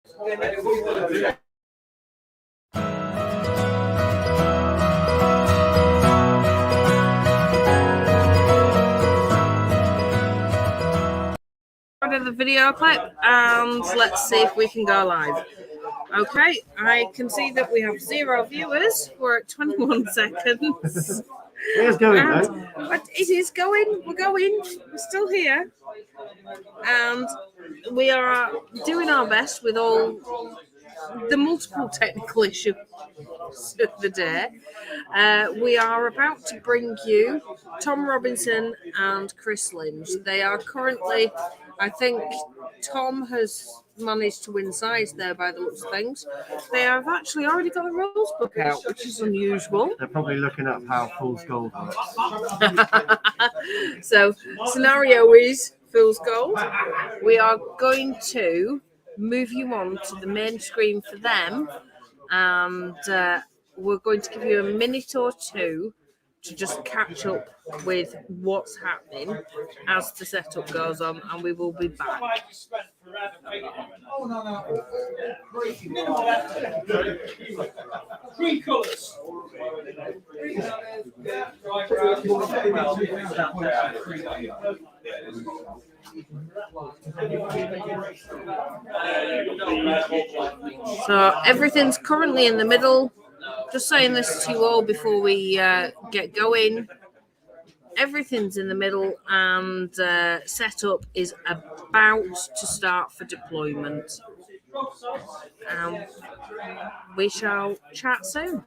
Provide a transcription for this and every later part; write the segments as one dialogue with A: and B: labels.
A: Of the video clip, and let's see if we can go live. Okay, I can see that we have 0 viewers. We're at 21 seconds.
B: It's going, though.
A: But it is going. We're going. We're still here, and we are doing our best with all the multiple technical issues of the day. We are about to bring you Tom Robinson and Chris Lynch. They are currently, I think Tom has managed to win size there by the looks of things. They have actually already got the rules book out, which is unusual.
B: They're probably looking up how Fool's Gold works.
A: So, scenario is Fool's Gold. We are going to move you on to the main screen for them, and we're going to give you a minute or two to just catch up with what's happening as the setup goes on, and we will be back.
C: Three colours.
A: So everything's currently in the middle. Just saying this to you all before we get going. Everything's in the middle, and setup is about to start for deployment. We shall chat soon.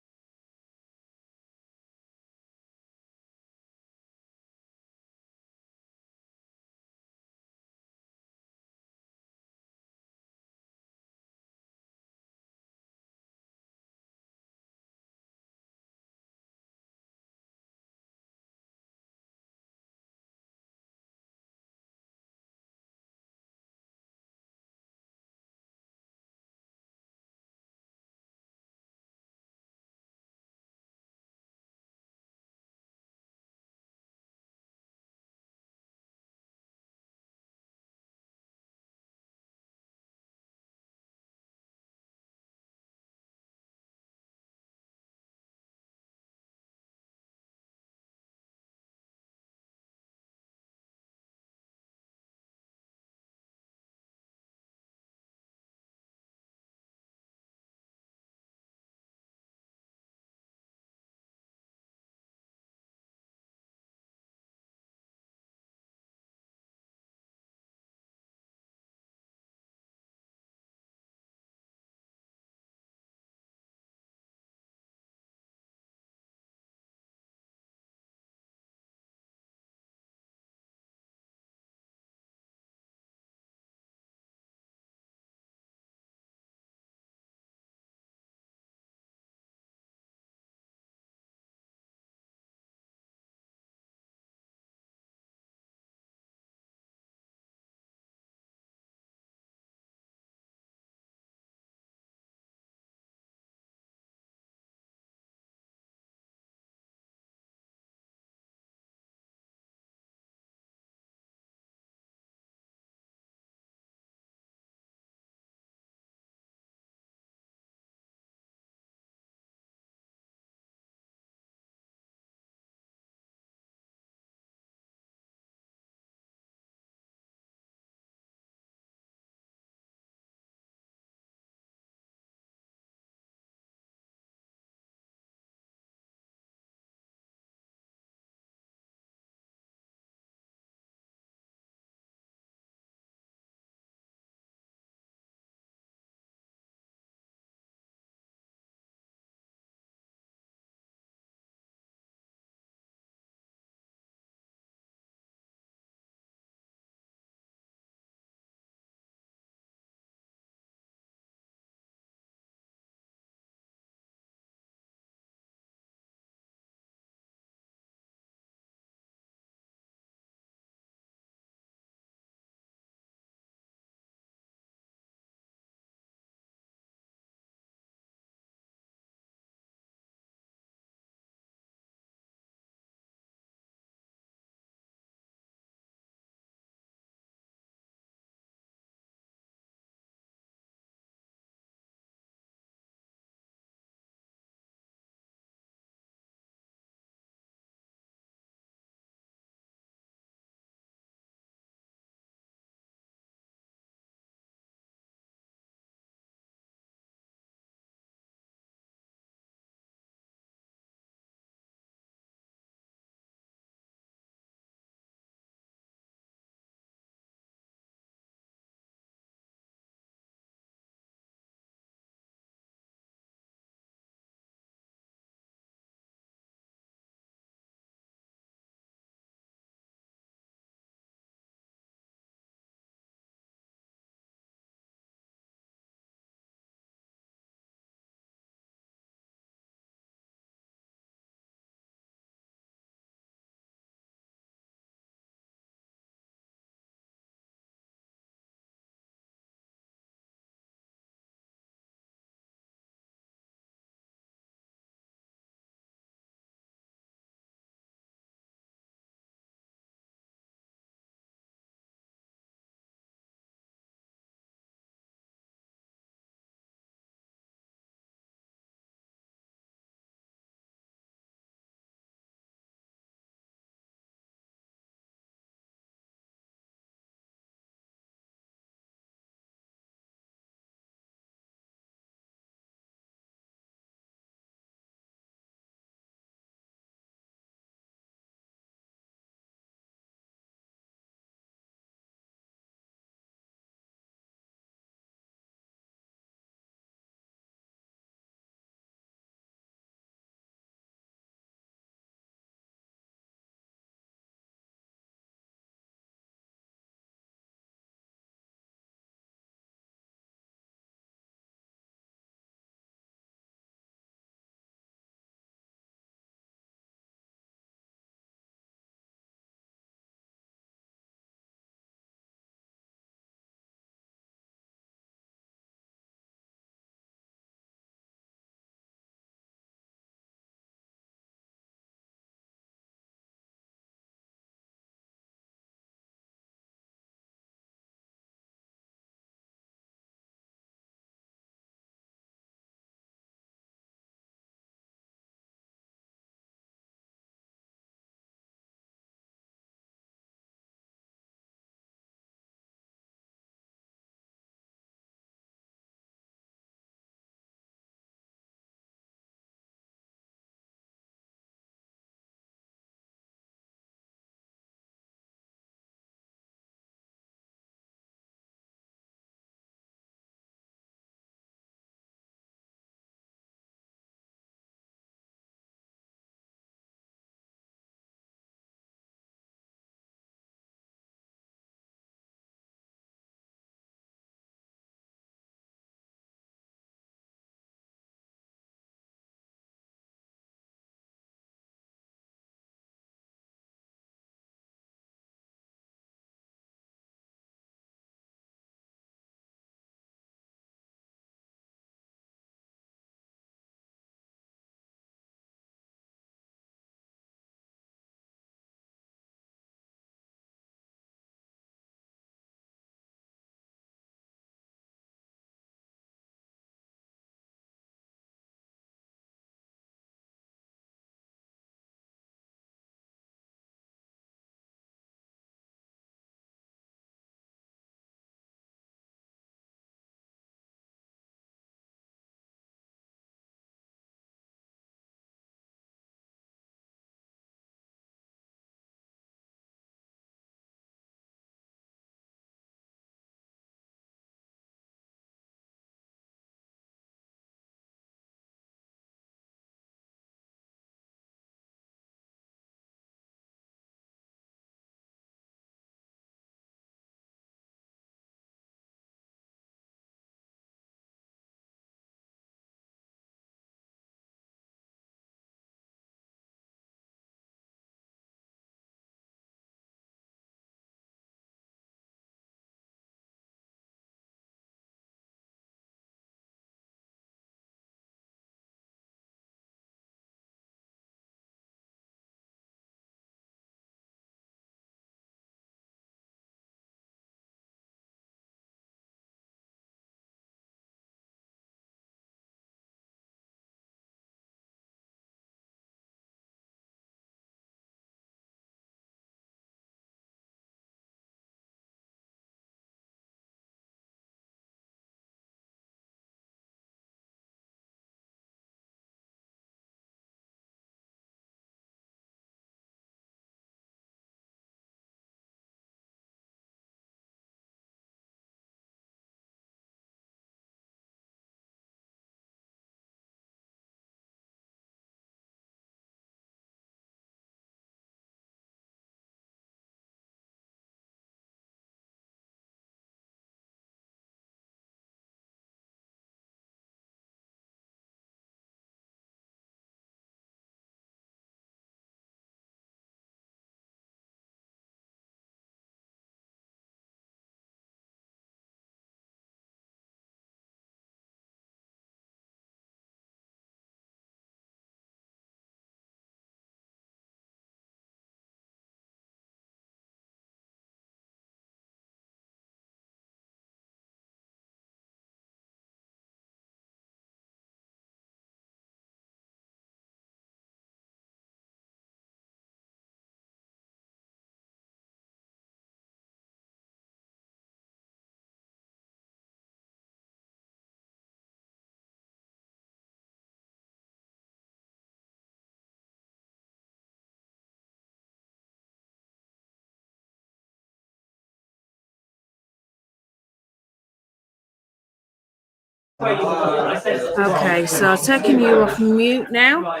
A: Okay, so taking you off mute now.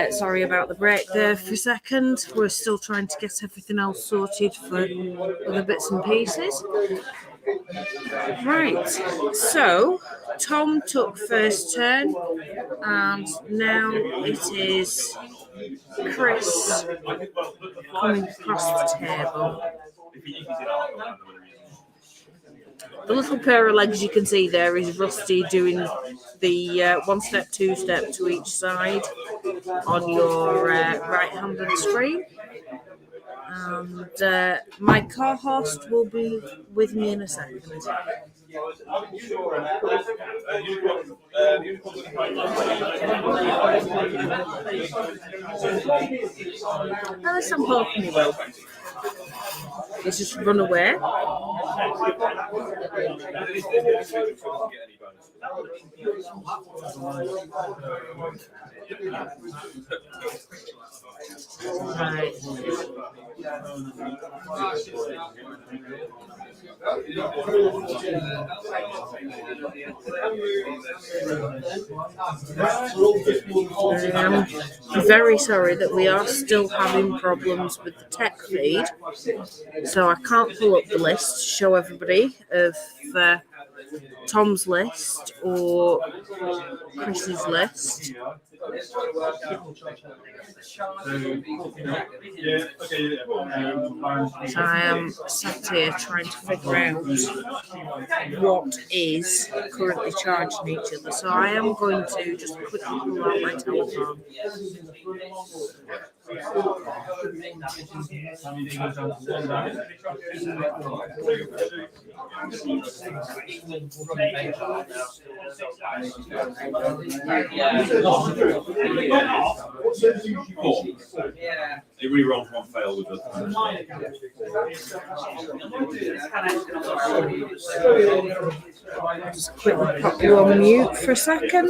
A: Sorry about the break there for a second. We're still trying to get everything else sorted for other bits and pieces. Right, so Tom took first turn, and now it is Chris coming across the table. The little pair of legs you can see there is Rusty doing the one step, two step to each side on your right hand of the screen. And my co-host will be with me in a second. Alice, I'm hoping he will. He's just run away. Right. I'm very sorry that we are still having problems with the tech feed, so I can't pull up the list to show everybody of Tom's list or Chris's list. So I am sat here trying to figure out what is currently charging each other. So I am going to just quickly pull out my telephone.
C: They rerun one fail with us.
A: Just quickly pop you on mute for a second.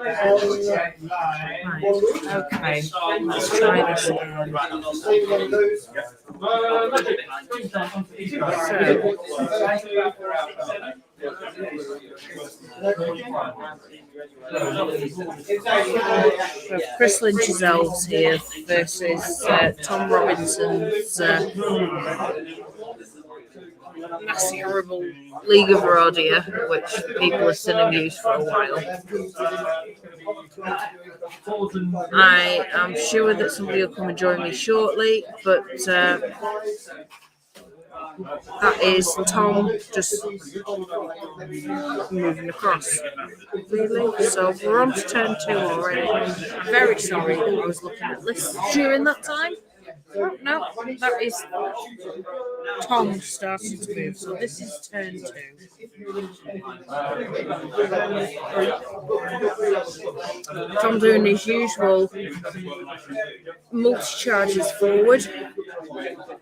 A: Right, okay, let's try this again. So Chris Lynch's elves here versus Tom Robinson's nasty, horrible League of Rodia, which people have seen him use for a while. I am sure that somebody will come and join me shortly, but that is Tom just moving across. Really? So we're on to turn 2 already. I'm very sorry that I was looking at lists during that time. Oh, no, that is Tom starting to move. So this is turn 2. Tom doing his usual multi-charges forward.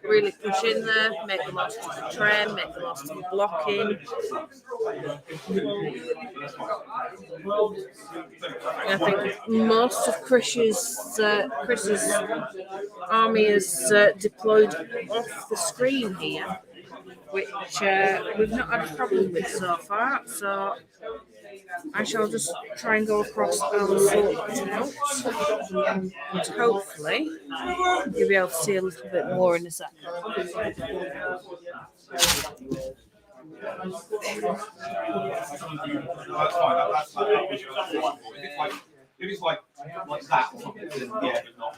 A: Really push in there, make the most of the trend, make the most of the blocking. I think most of Chris's army is deployed off the screen here, which we've not had a problem with so far. So I shall just try and go across and sort it out. And hopefully you'll be able to see a little bit more in a second.
C: If it's like that or something, then yeah, but not.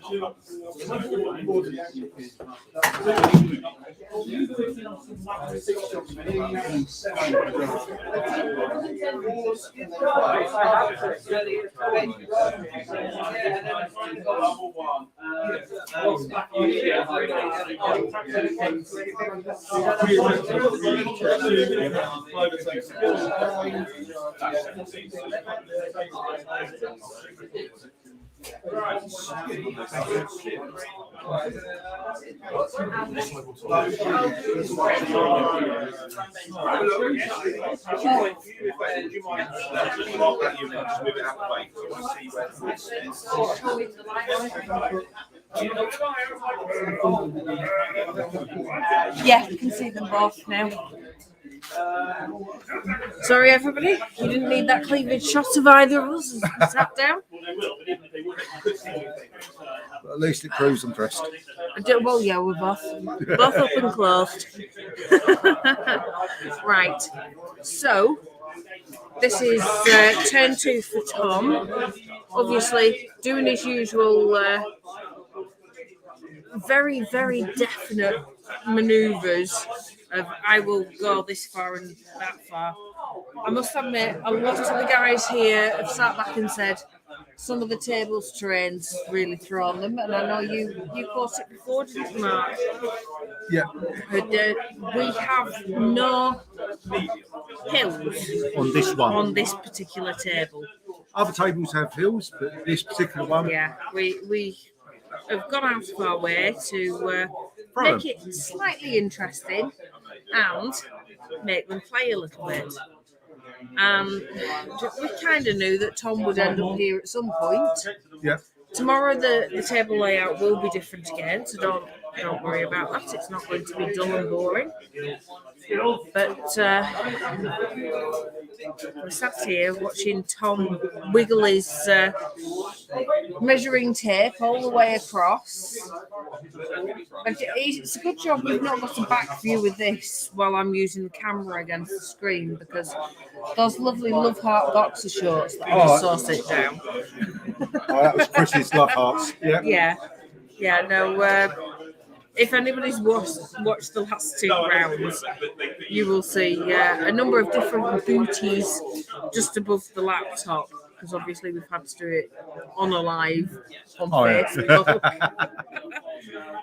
A: Yeah, you can see them both now. Sorry, everybody. You didn't need that cleavage shot of either of us as we sat down.
D: At least it proves I'm dressed.
A: Well, yeah, we're both up and clothed. Right. So, this is turn 2 for Tom. Obviously, doing his usual very, very definite manoeuvres of I will go this far and that far. I must admit, a lot of the guys here have sat back and said some of the tables terrain's really thrown them, and I know you caught it before, didn't you, Mark?
D: Yeah.
A: But, we have no hills
D: On this one.
A: on this particular table.
D: Other tables have hills, but this particular one.
A: Yeah, we have gone out of our way to make it slightly interesting and make them play a little bit. We kind of knew that Tom would end up here at some point.
D: Yeah.
A: Tomorrow the table layout will be different again, so don't worry about that. It's not going to be dull and boring. But we're sat here watching Tom wiggle his measuring tape all the way across. And it's a good job we've not got a back view of this while I'm using the camera against the screen, because those lovely Love Heart boxer shorts that I just saw sit down.
D: Oh, that was Chris's Love Hearts. Yeah.
A: Yeah. No. If anybody's watched the last 2 rounds, you will see a number of different booties just above the laptop, because obviously we've had to do it on a live on Facebook. Yeah.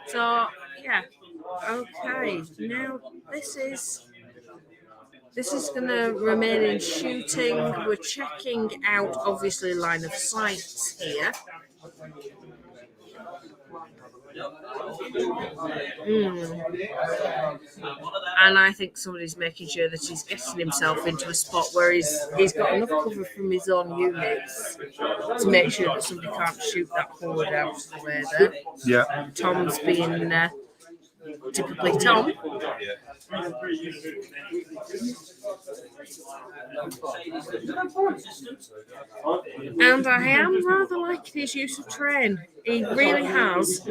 A: So yeah, okay. Now this is going to remain in shooting. We're checking out obviously line of sight here. And I think somebody's making sure that he's getting himself into a spot where he's got enough cover from his own units to make sure that somebody can't shoot that forward out of the way there.
D: Yeah.
A: Tom's being typically Tom. And I am rather liking his use of terrain. He really has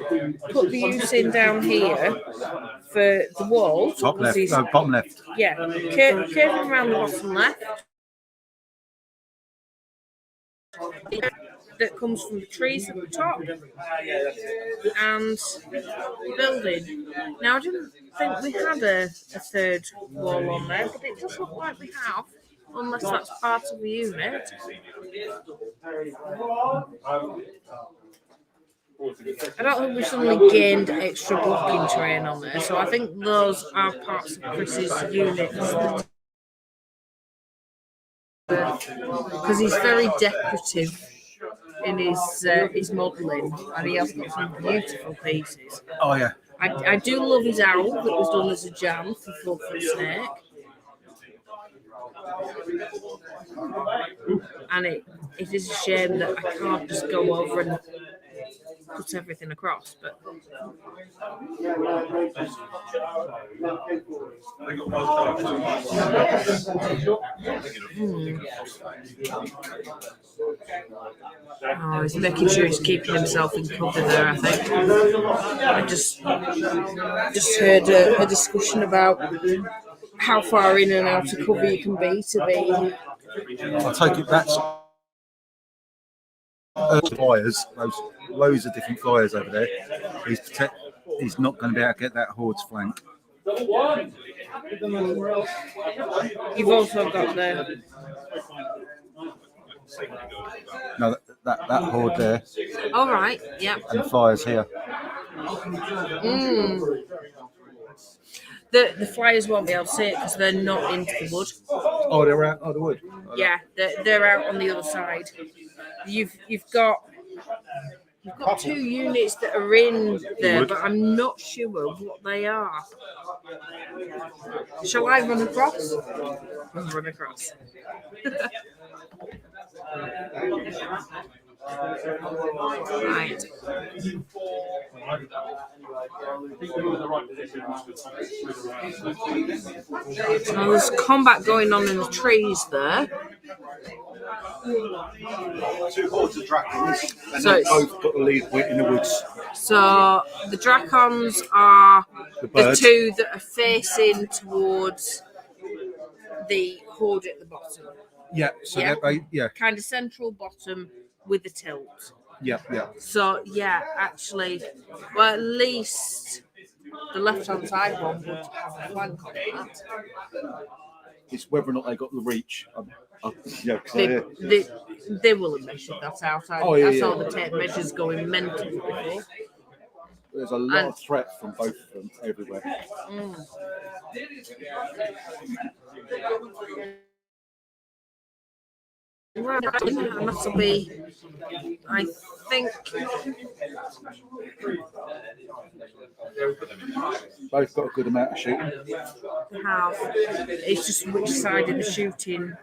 A: put the use in down here for the wall.
D: Top left, bottom left.
A: Yeah, curving around the bottom left. That comes from the trees at the top and building. Now, I didn't think we had a third wall on there, but it does look like we have, unless that's part of the unit. I don't think we suddenly gained extra blocking terrain on there, so I think those are parts of Chris's units because he's very decorative in his modelling, and he has got some beautiful pieces.
D: Oh yeah.
A: I do love his owl that was done as a jam for Four Foot Snake. And it is a shame that I can't just go over and put everything across, but oh, he's making sure he's keeping himself in cover there, I think. I just heard a discussion about how far in and out of cover you can be to be.
D: I take it that's flyers, those loads of different flyers over there. He's not going to be able to get that horde's flank.
A: You've also got the
D: that horde there.
A: all right, yeah.
D: And the flyers here.
A: The flyers won't be able to see it because they're not into the wood.
D: Oh, they're out of the wood.
A: Yeah, they're out on the other side. You've got 2 units that are in there, but I'm not sure what they are. Shall I run across? I'll run across. Right. So there's combat going on in the trees there.
D: 2 hordes of dragons, and
A: So
D: they
A: it's-
D: both got the lead in the woods.
A: So the Dracons are
D: The
A: the
D: birds.
A: 2 that are facing towards the horde at the bottom.
D: Yeah, so
A: Yeah.
D: yeah,
A: Kind of central bottom with the tilt.
D: yeah.
A: So yeah, actually, well, at least the left-hand side one would have a flank on that.
D: It's whether or not they got the reach. Yeah, 'cause
A: They will have measured that out. I saw the tape measures going mental before.
D: there's a lot of threat from both of them everywhere.
A: Right, and that'll be, I think,
D: Both got a good amount of shooting.
A: have. It's just which side of the shooting.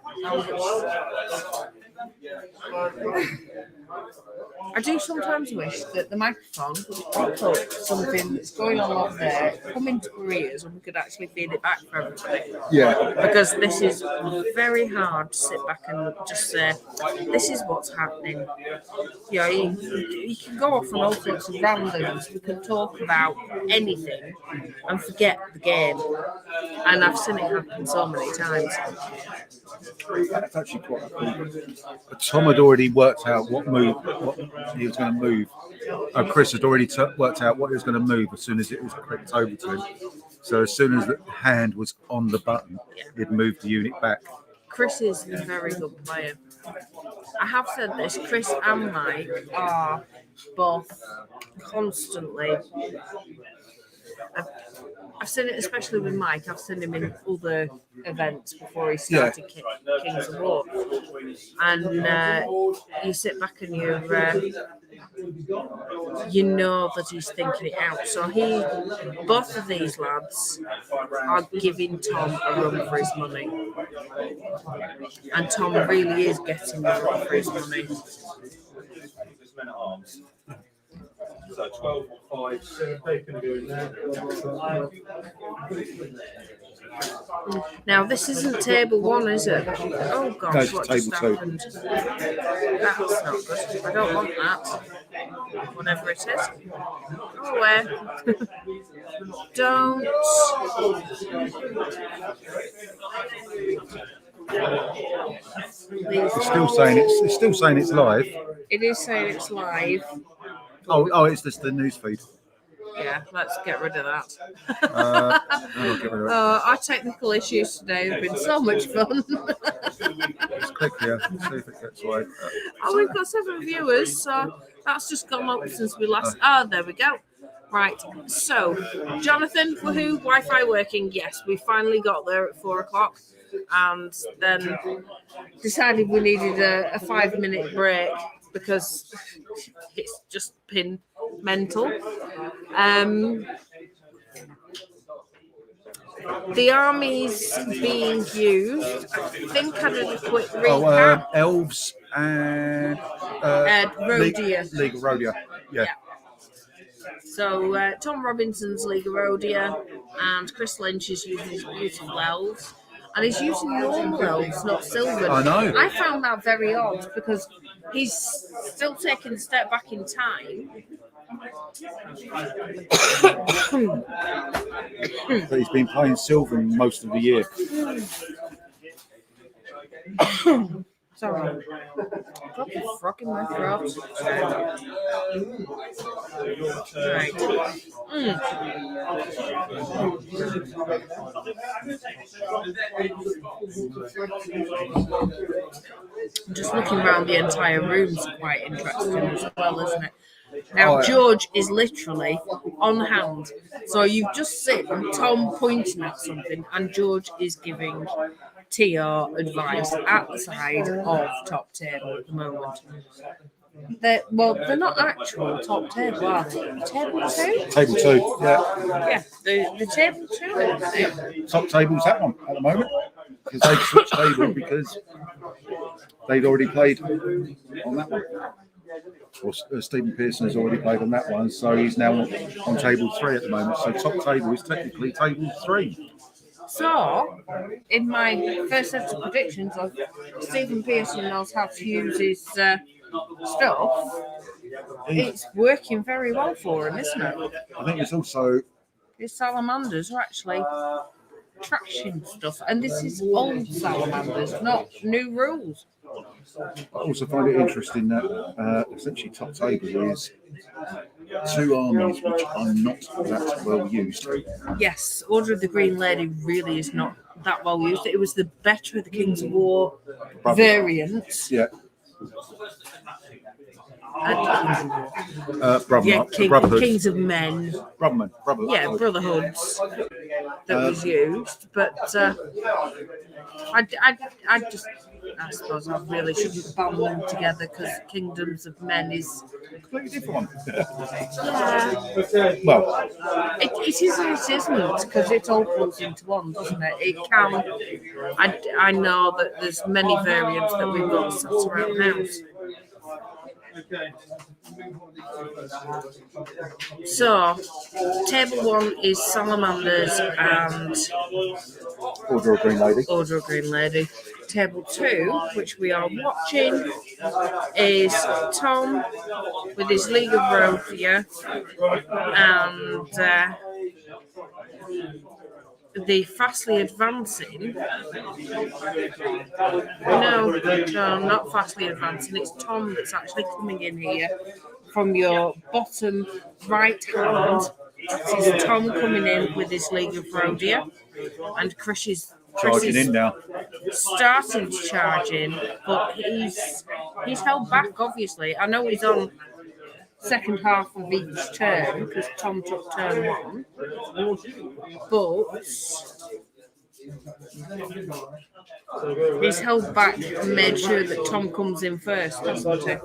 A: I do sometimes wish that the microphone would pick up something that's going on up there, come into our ears, and we could actually feed it back for everybody.
D: Yeah,
A: Because this is very hard to sit back and just say, this is what's happening. You know, you can go off on all sorts of randoms. We can talk about anything and forget the game. And I've seen it happen so many times.
D: that's actually quite cool. Tom had already worked out what he was going to move. Chris had already worked out what he was going to move as soon as it was clicked over to him. So as soon as the hand was on the button, he'd move the unit back. Chris
A: is a very good player. I have said this, Chris and Mike are both constantly. I've seen it, especially with Mike. I've seen him in other events before he started Kings of War. And you sit back and you know that he's thinking it out. So both of these lads are giving Tom a run for his money. And Tom really is getting a run for his money.
C: So 12 or 5.
A: Now this isn't table 1, is it? Oh gosh,
D: No, it's
A: what
D: table
A: just
D: 2.
A: happened? That's not good. I don't want that. Whatever it is. Oh well. Don't.
D: It's still saying it's live.
A: It is saying it's live.
D: Oh, it's just the news feed.
A: Yeah, let's get rid of that.
D: I'll get rid of it.
A: Our technical issues today have been so much fun.
D: Let's click here. See if it gets away.
A: Oh, we've got 7 viewers, so that's just gone up since we last. There we go. Right, so Jonathan, woohoo, Wi-Fi working. Yes, we finally got there at 4 o'clock, and then decided we needed a 5-minute break because it's just been mental. The armies being used, I think I did a quick recap.
D: Elves and
A: Rhodia.
D: League of Rhodia. Yeah.
A: So Tom Robinson's League of Rhodia and Chris Lynch is using his beautiful elves. And he's using normal elves, not silver.
D: I know.
A: I found that very odd because he's still taking a step back in time.
D: But he's been playing silver most of the year.
A: Sorry. Got the frog in my throat. Right. Just looking around the entire room's quite interesting as well, isn't it? Now, George is literally on hand. So you've just seen Tom pointing at something, and George is giving TR advice at the side of top table at the moment. They're not actual top table, are they? Table 2?
D: Table 2, yeah.
A: Yeah, the table 2 is it?
D: Top table's that one at the moment. Because they switched table because they'd already played on that one. Or Stephen Pearson has already played on that one, so he's now on table 3 at the moment. So top table is technically table 3.
A: So, in my first set of predictions of Stephen Pearson knows how to use his stuff, it's working very well for him, isn't it?
D: I think it's also...
A: His salamanders are actually trashing stuff, and this is old salamanders, not new rules.
D: I also find it interesting that essentially top table is 2 armies which are not that well used.
A: Yes, Order of the Green Lady really is not that well used. It was the better of the Kings of War variants.
D: Yeah.
A: Brotherhood. Kings of Men.
D: Brotherhood.
A: Yeah, Brotherhoods that was used, but I suppose I really shouldn't band them together because Kingdoms of Men is
D: a completely different one.
A: Yeah.
D: Well,
A: it is and it isn't because it all pulls into one, doesn't it? It can. I know that there's many variants that we've got sat around the house. So, table 1 is Salamanders and
D: Order of Green Lady.
A: Order of Green Lady. Table 2, which we are watching, is Tom with his League of Rhodia and the fastly advancing. No, not fastly advancing. It's Tom that's actually coming in here from your bottom right hand. That is Tom coming in with his League of Rhodia, and Chris is
D: Charging in now.
A: Starting to charge in, but he's held back. Obviously, I know he's on second half of each turn because Tom took turn 1, but he's held back and made sure that Tom comes in first, hasn't he?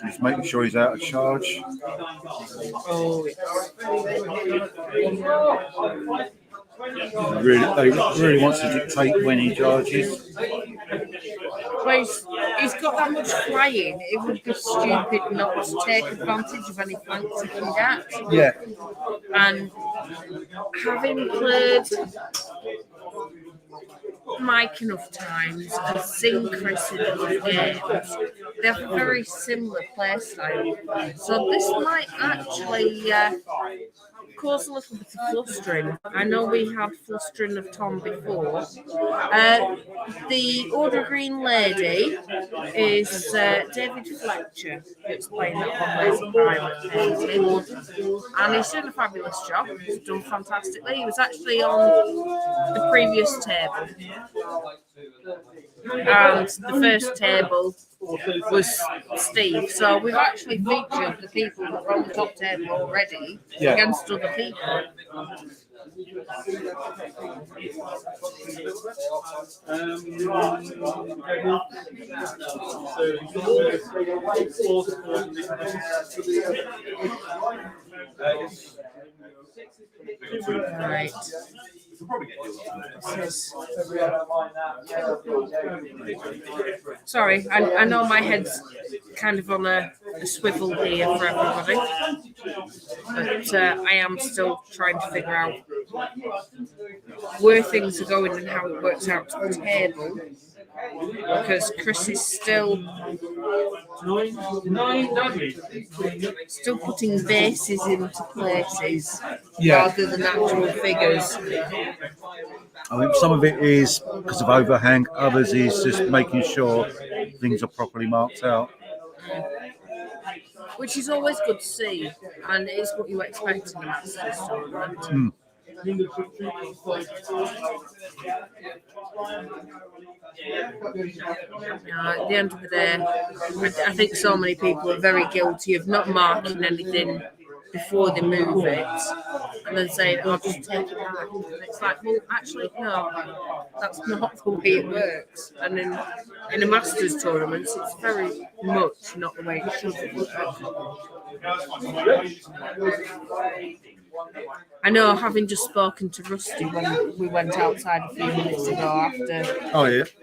D: He's making sure he's out of charge.
A: Oh, yes.
D: They really wants to dictate when he charges.
A: Well, he's got that much flying, it would be stupid not to take advantage of any flanks he can get.
D: Yeah.
A: And having played Mike enough times and seen Chris in enough games, they have a very similar play style. So this might actually cause a little bit of flustering. I know we had flustering of Tom before. The Order of Green Lady is David Fletcher, who's playing that one where he's a pirate painting. And he's doing a fabulous job. He's done fantastically. He was actually on the previous table. And the first table was Steve. So we've actually featured the people that were on the top table already against other people. Right. Sorry, I know my head's kind of on a swivel here for everybody, but I am still trying to figure out where things are going and how it works out to the table, because Chris is still putting bases into places rather than actual figures.
D: I think some of it is because of overhang, others is just making sure things are properly marked out.
A: Which is always good to see, and it's what you expect in a Masters tournament. At the end of the day, I think so many people are very guilty of not marking anything before they move it and then saying, I'll just take it back. And it's like, well, actually, no, that's not the way it works. And in a Masters tournament, it's very much not the way it should work. I know, having just spoken to Rusty when we went outside a few minutes ago after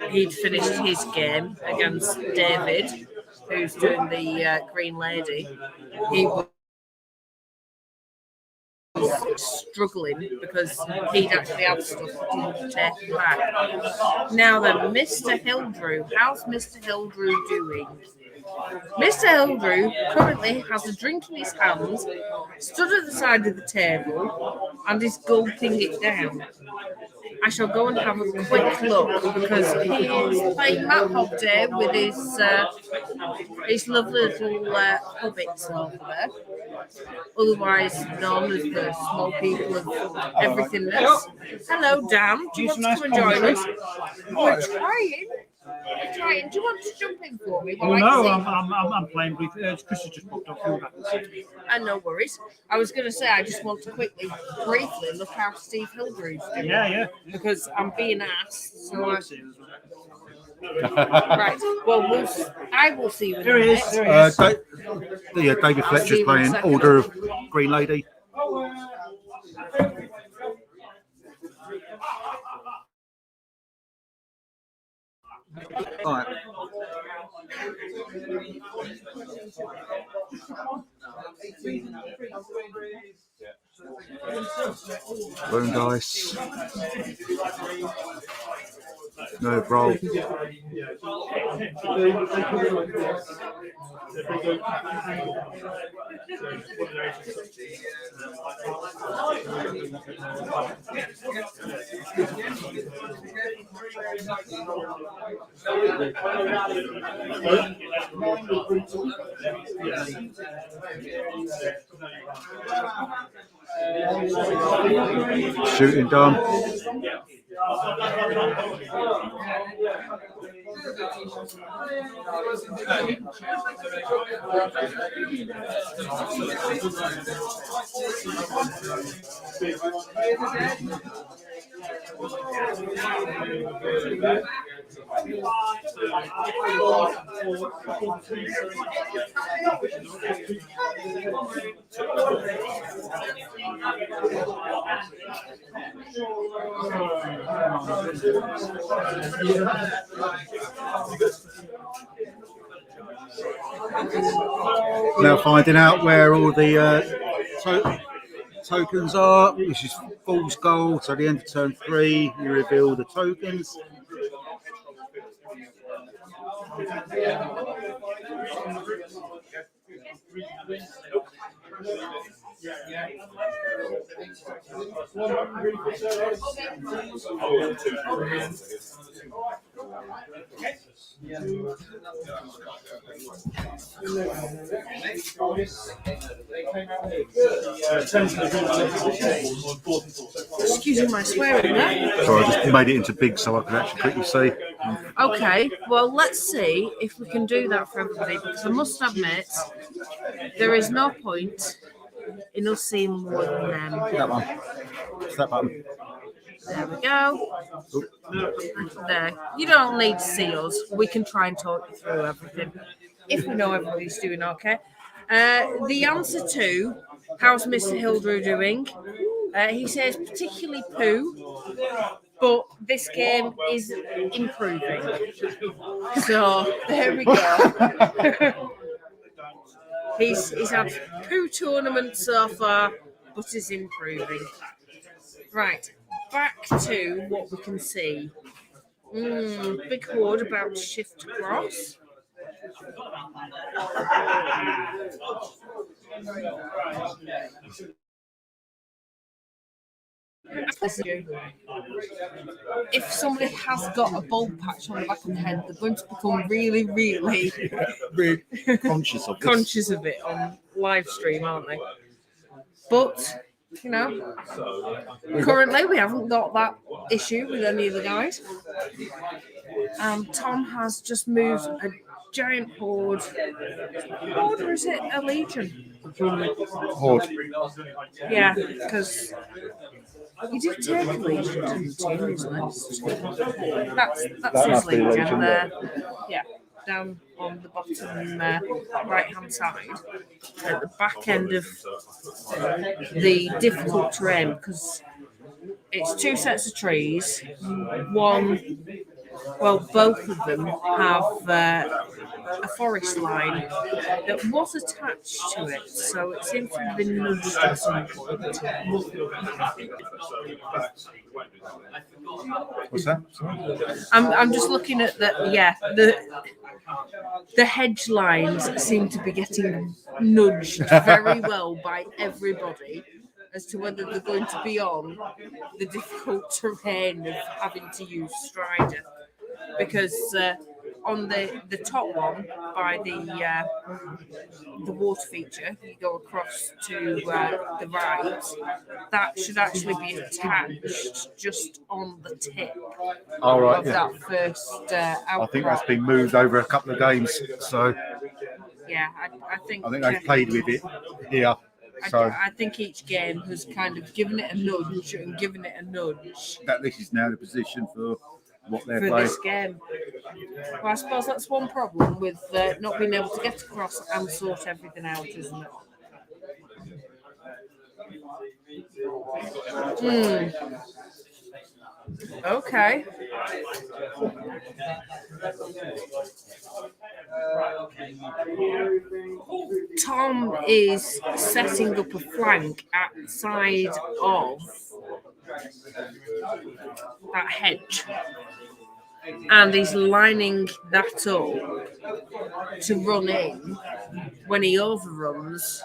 A: he'd finished his game against David, who's doing the Green Lady, he was struggling because he'd actually had stuff that he would take back. Now then, Mr. Hildrew, how's Mr. Hildrew doing? Mr. Hildrew currently has a drink in his hand, stood at the side of the table, and is gulping it down. I shall go and have a quick look because he is playing Map Hog Day with his lovely little hobbits over there, otherwise known as the small people of everythingness. Hello, Dan. Do you want to come and join us? We're trying. Do you want to jump in for me?
E: Oh no, I'm playing with Chris has just popped up.
A: And no worries. I was going to say I just want to briefly look how Steve Hildrew's doing.
E: Yeah.
A: Because I'm being asked. So right. Well, I will see you in a minute.
D: David Fletcher's playing Order of Green Lady. All right. Bone dice. No roll. Shooting done. Now finding out where all the tokens are, which is fool's gold. So at the end of turn 3, you reveal the tokens.
A: Excusing my swearing there.
D: So I just made it into big so I could actually quickly see.
A: Okay, well, let's see if we can do that for everybody, because I must admit, there is no point in us seeing more than them.
D: That one. It's that button.
A: There we go. There. You don't need to see us. We can try and talk you through everything if we know everybody's doing okay. The answer to how's Mr. Hildrew doing? He says particularly poo, but this game is improving. So there we go. He's had poo tournaments so far, but is improving. Right, back to what we can see. Big horde about to shift across. If somebody has got a bald patch on the back of the head, they're going to become really, really
D: Conscious of this.
A: conscious of it on live stream, aren't they? But, you know, currently we haven't got that issue with any of the guys. Tom has just moved a giant horde. Horde, or is it a legion?
D: Horde.
A: Yeah, because he did take a legion to his list. That's
D: That
A: his
D: must be
A: legion
D: legion,
A: there. Yeah, down on the bottom right-hand side, at the back end of the difficult terrain, because it's two sets of trees. Both of them have a forest line that was attached to it, so it seems to have been nudged at some point.
D: What's that?
A: I'm just looking at the hedge lines seem to be getting nudged very well by everybody as to whether they're going to be on the difficult terrain of having to use Strider. Because on the top one, by the water feature, you go across to the right, that should actually be attached just on the tip of that first outcrop.
D: I think that's been moved over a couple of games, so
A: Yeah, I think
D: they've played with it here. So
A: I think each game has kind of given it a nudge and given it a nudge
D: that this is now the position for what they're
A: for
D: playing.
A: this game. Well, I suppose that's one problem with not being able to get across and sort everything out, isn't it? Okay. Tom is setting up a flank at the side of that hedge, and he's lining that up to run in when he overruns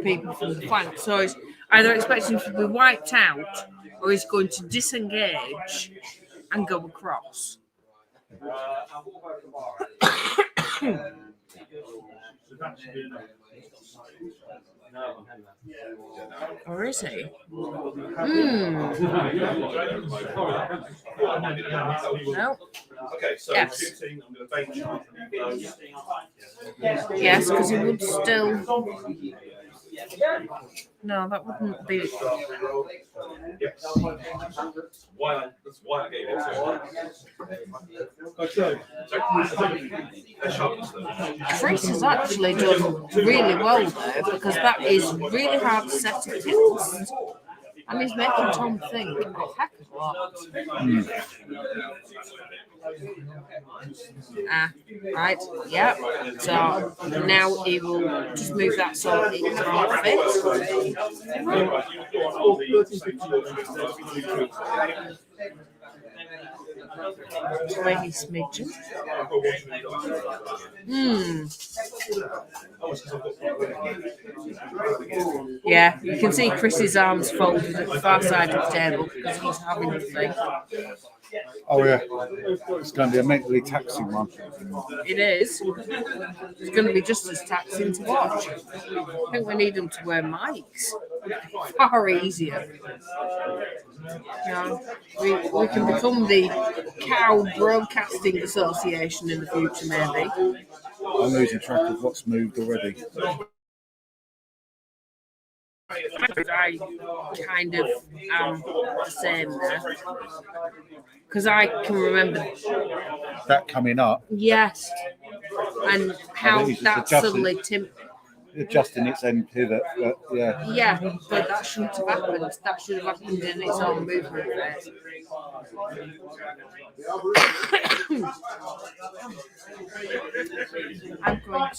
A: people from the flank. So he's either expecting to be wiped out or he's going to disengage and go across. Or is he? No. Yes. Yes, because he would still. No, that wouldn't be.
C: Yes. That's why I gave it to him.
A: Chris has actually done really well there, because that is really hard to set against. And he's making Tom think a heck of a lot. Right, yep. So now he will just move that so it can't fit. Tiny smidgen. Yeah, you can see Chris's arms folded at the far side of the table because he's having to think.
D: Oh yeah, it's going to be a mentally taxing one.
A: It is. It's going to be just as taxing to watch. I think we need them to wear mics. Far easier. Yeah, we can become the Cow Broadcasting Association in the future, maybe.
D: I'm losing track of what's moved already.
A: I kind of am the same there. Because I can remember
D: That coming up,
A: yes, and how
D: it's just
A: that
D: adjusting.
A: suddenly
D: adjusting its end pivot, but yeah.
A: yeah, but that shouldn't have happened. That should have happened in its own movement phase. I'm going to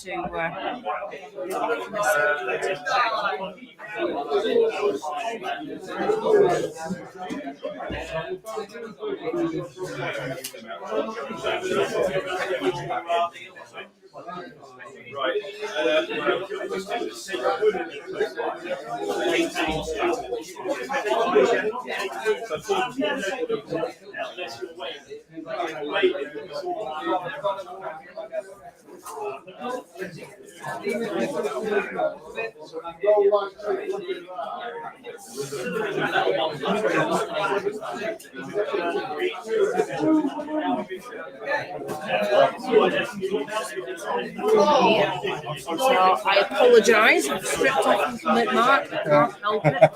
A: So I apologise. I've stripped off the commit mark. I can't help it.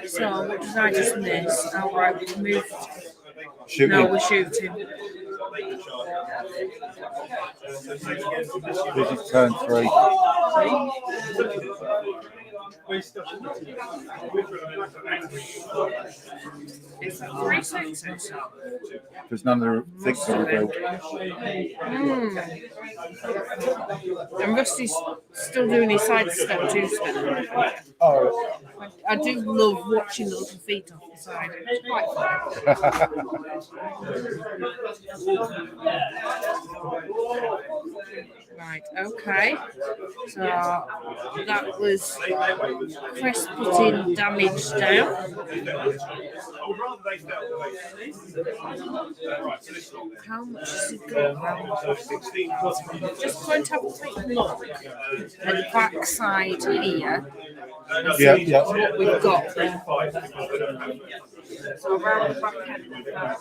A: So what did I just miss? Oh, right, we moved.
D: Shooting.
A: No, we're shooting.
D: This is turn 3.
A: It's 3 sixes.
D: Because none of the things are revealed.
A: And Rusty's still doing his sidestep two spin.
D: Oh,
A: I do love watching the little feet off the side. It's quite fun. Right, okay. So that was Chris putting damage down. How much has it got? Just going to have a quick look at the back side here. And see what we've got there. So around the back end of that.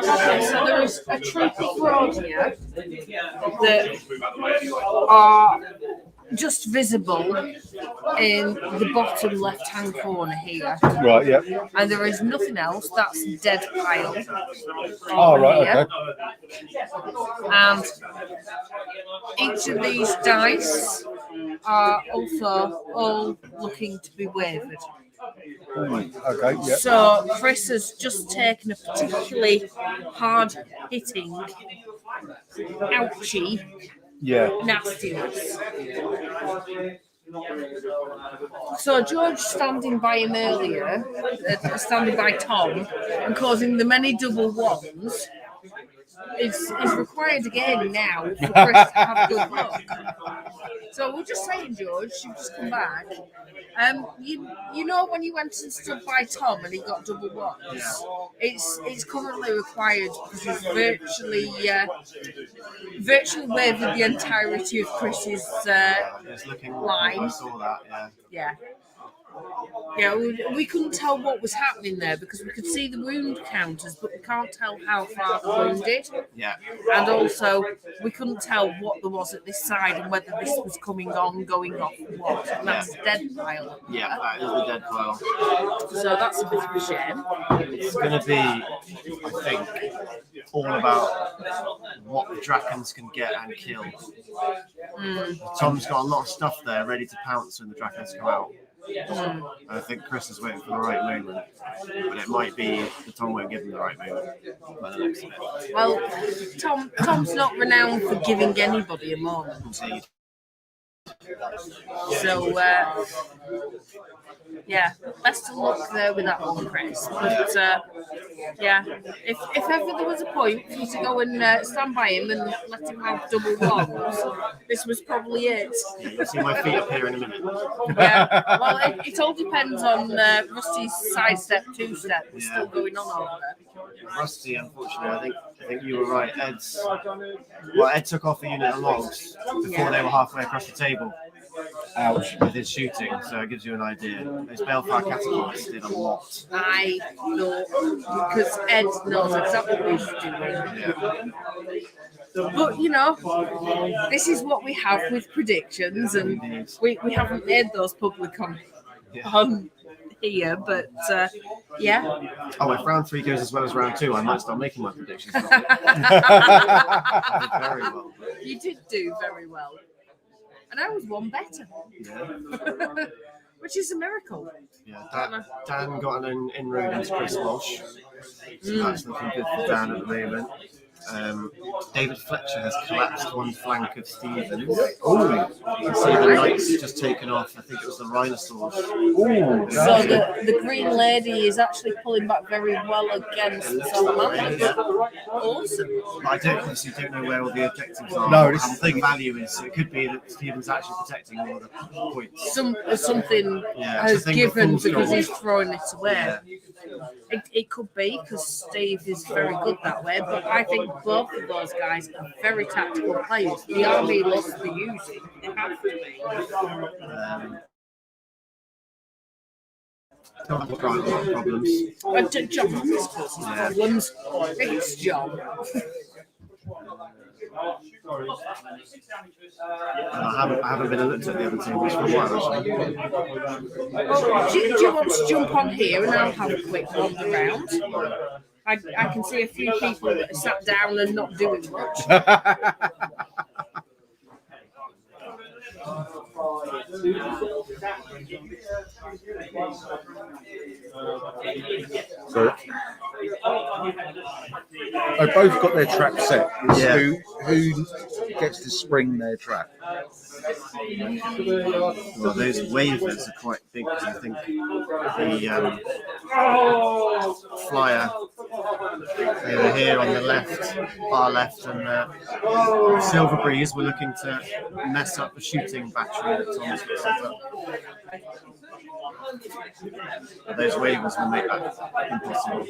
A: Okay, so there is a troop of road here that are just visible in the bottom left-hand corner here.
D: right, yeah.
A: And there is nothing else. That's dead pile.
D: Oh, right,
A: here.
D: okay.
A: And each of these dice are also all looking to be wavered.
D: Okay, yeah.
A: So Chris has just taken a particularly hard-hitting, ouchy nastiness. So George standing by him earlier, standing by Tom, and causing the many double ones, is required again now for Chris to have good luck. So we're just saying, George, you've just come back. You know when you went and stood by Tom and he got double ones, it's currently required because he's virtually wavered the entirety of Chris's
B: It's looking.
A: line.
B: I saw that. Yeah.
A: Yeah. Yeah, we couldn't tell what was happening there because we could see the wound counters, but we can't tell how far the wound did.
B: Yeah.
A: And also, we couldn't tell what there was at this side and whether this was coming on, going off, what. And that's a dead pile.
B: Yeah, that is the dead pile.
A: So that's a bit of a shame.
B: It's going to be, I think, all about what the Drakens can get and kill. Tom's got a lot of stuff there ready to pounce when the Drakens come out. And I think Chris is waiting for the right moment, but it might be that Tom won't give him the right moment by the looks of it.
A: Well, Tom's not renowned for giving anybody a moment.
B: Indeed.
A: So, yeah, best of luck there with that one, Chris. But, yeah, if ever there was a point for you to go and stand by him and let him have double ones, this was probably it.
B: You'll see my feet appear in a minute.
A: Yeah, well, it all depends on Rusty's sidestep, two-step. It's still going on over there.
B: Rusty, unfortunately, I think you were right. Ed took off a unit of logs before they were halfway across the table. Ouch, with his shooting, so it gives you an idea. Those Balefire catapults did a lot.
A: I know, because Ed knows exactly what he's doing.
B: Yeah.
A: But, you know, this is what we have with predictions, and we haven't made those public on here, but yeah.
B: Oh, if round 3 goes as well as round 2, I might start making my predictions. I did very well.
A: You did do very well. And I was one better.
B: Yeah.
A: Which is a miracle.
B: Yeah, Dan got an inroad into Chris Walsh. So that's looking good for Dan at the moment. David Fletcher has collapsed one flank of Stevens. Oh, you can see the knights just taken off. I think it was the Rhinosaurs.
A: So the Green Lady is actually pulling back very well against Salamanders. Awesome.
B: I obviously don't know where all the objectives are.
D: No, this
B: and
D: is the thing.
B: The value is. So it could be that Stevens actually protecting all the points.
A: Something
B: Yeah,
A: has
B: it's a thing
A: given
B: with full
A: because
B: score.
A: he's throwing it away.
B: Yeah.
A: It could be because Steve is very good that way, but I think both of those guys are very tactical players. The army loves the using. They have to be.
B: Don't have problems.
A: John has caused problems. It's John.
B: I haven't been looked at the other teams for a while, actually.
A: Do you want to jump on here and I'll have a quick wander around? I can see a few people that are sat down and not doing much.
D: So they both got their trap set. It's
B: Yeah.
D: Who gets to spring their trap?
B: Well, those waivers are quite big because I think the flyer over here on the left, far left, and the Silver Breeze were looking to mess up the shooting battery that Tom's got set up. But those waivers will make that impossible.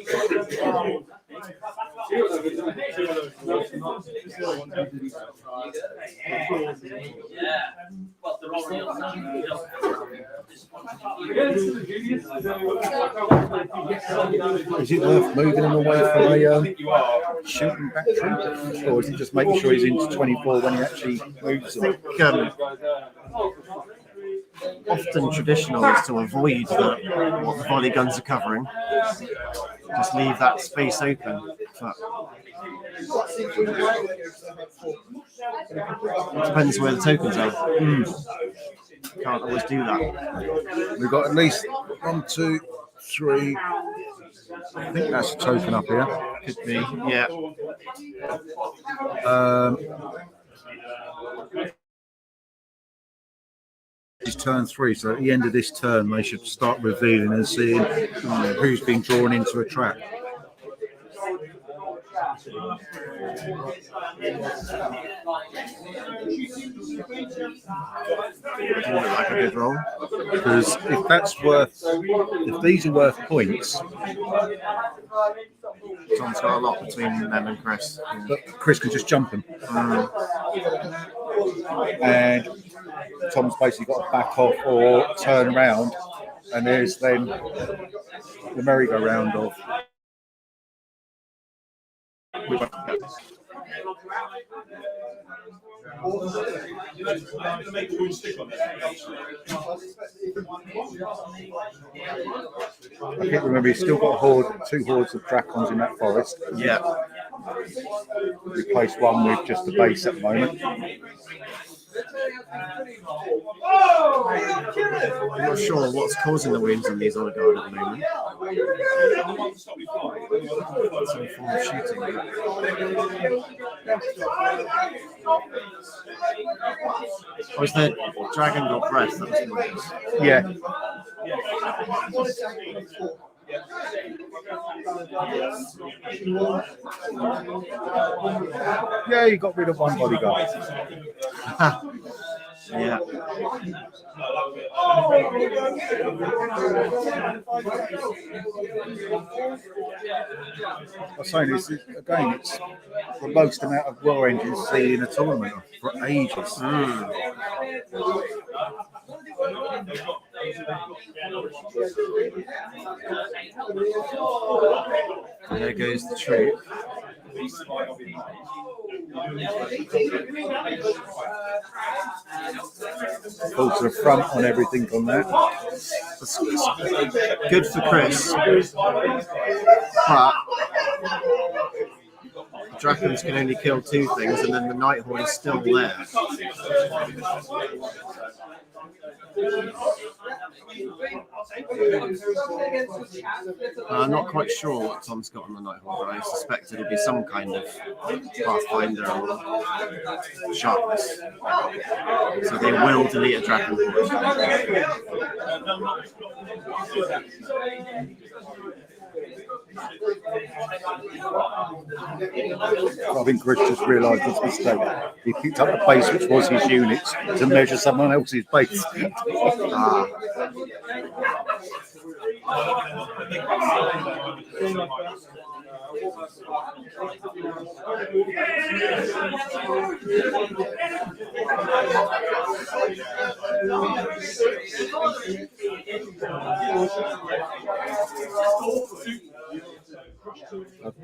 D: Is it worth moving him away from a shooting battery, or is it just making sure he's into 24 when he actually moves
B: I
D: it?
B: think often traditional is to avoid what the volley guns are covering. Just leave that space open. But it depends where the tokens are. Can't always do that.
D: We've got at least 1, 2, 3. I think that's a token up here.
B: Could be, yeah.
D: It's turn 3, so at the end of this turn, they should start revealing and seeing who's been drawn into a trap.
B: Doesn't look like a good roll.
D: Because if these are worth points,
B: Tom's got a lot between them and Chris.
D: but Chris can just jump them. And Tom's basically got to back off or turn around, and there's then the merry-go-round of. I can't remember, he's still got two hordes of dracons in that forest.
B: Yeah.
D: Replace one with just the base at the moment.
B: I'm not sure what's causing the wounds in these on guard at the moment. Some form of shooting. Was the dragon got breath? That was noise.
D: Yeah. Yeah, you got rid of one bodyguard.
B: Yeah.
D: I'm saying this is, again, it's the most amount of war engines seen in a tournament for ages.
B: And there goes the troop.
D: Full to the front on everything on that.
B: It's good for Chris, but dragons can only kill two things, and then the Nighthawk is still there. I'm not quite sure what Tom's got on the Nighthawk, but I suspect it'll be some kind of Pathfinder or sharpness. So they will delete a dragon horde.
D: I think Chris just realised his mistake. He picked up the base, which was his units, to measure someone else's base. I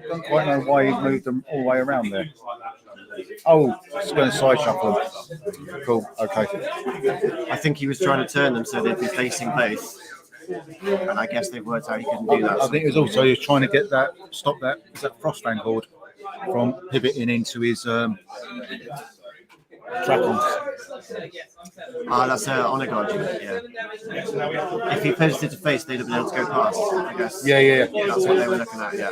D: don't quite know why he's moved them all the way around there. Oh, just going to side shuffle them. Cool, okay.
B: I think he was trying to turn them so they'd be facing both. And I guess they've worked out he couldn't do that.
D: I think it was also he was trying to get that, stop that, is that Frostfang horde from pivoting into his dragons.
B: That's on a guard unit, yeah. If he pivoted to face, they'd have been able to go past, I guess.
D: Yeah.
B: That's what they were looking at, yeah.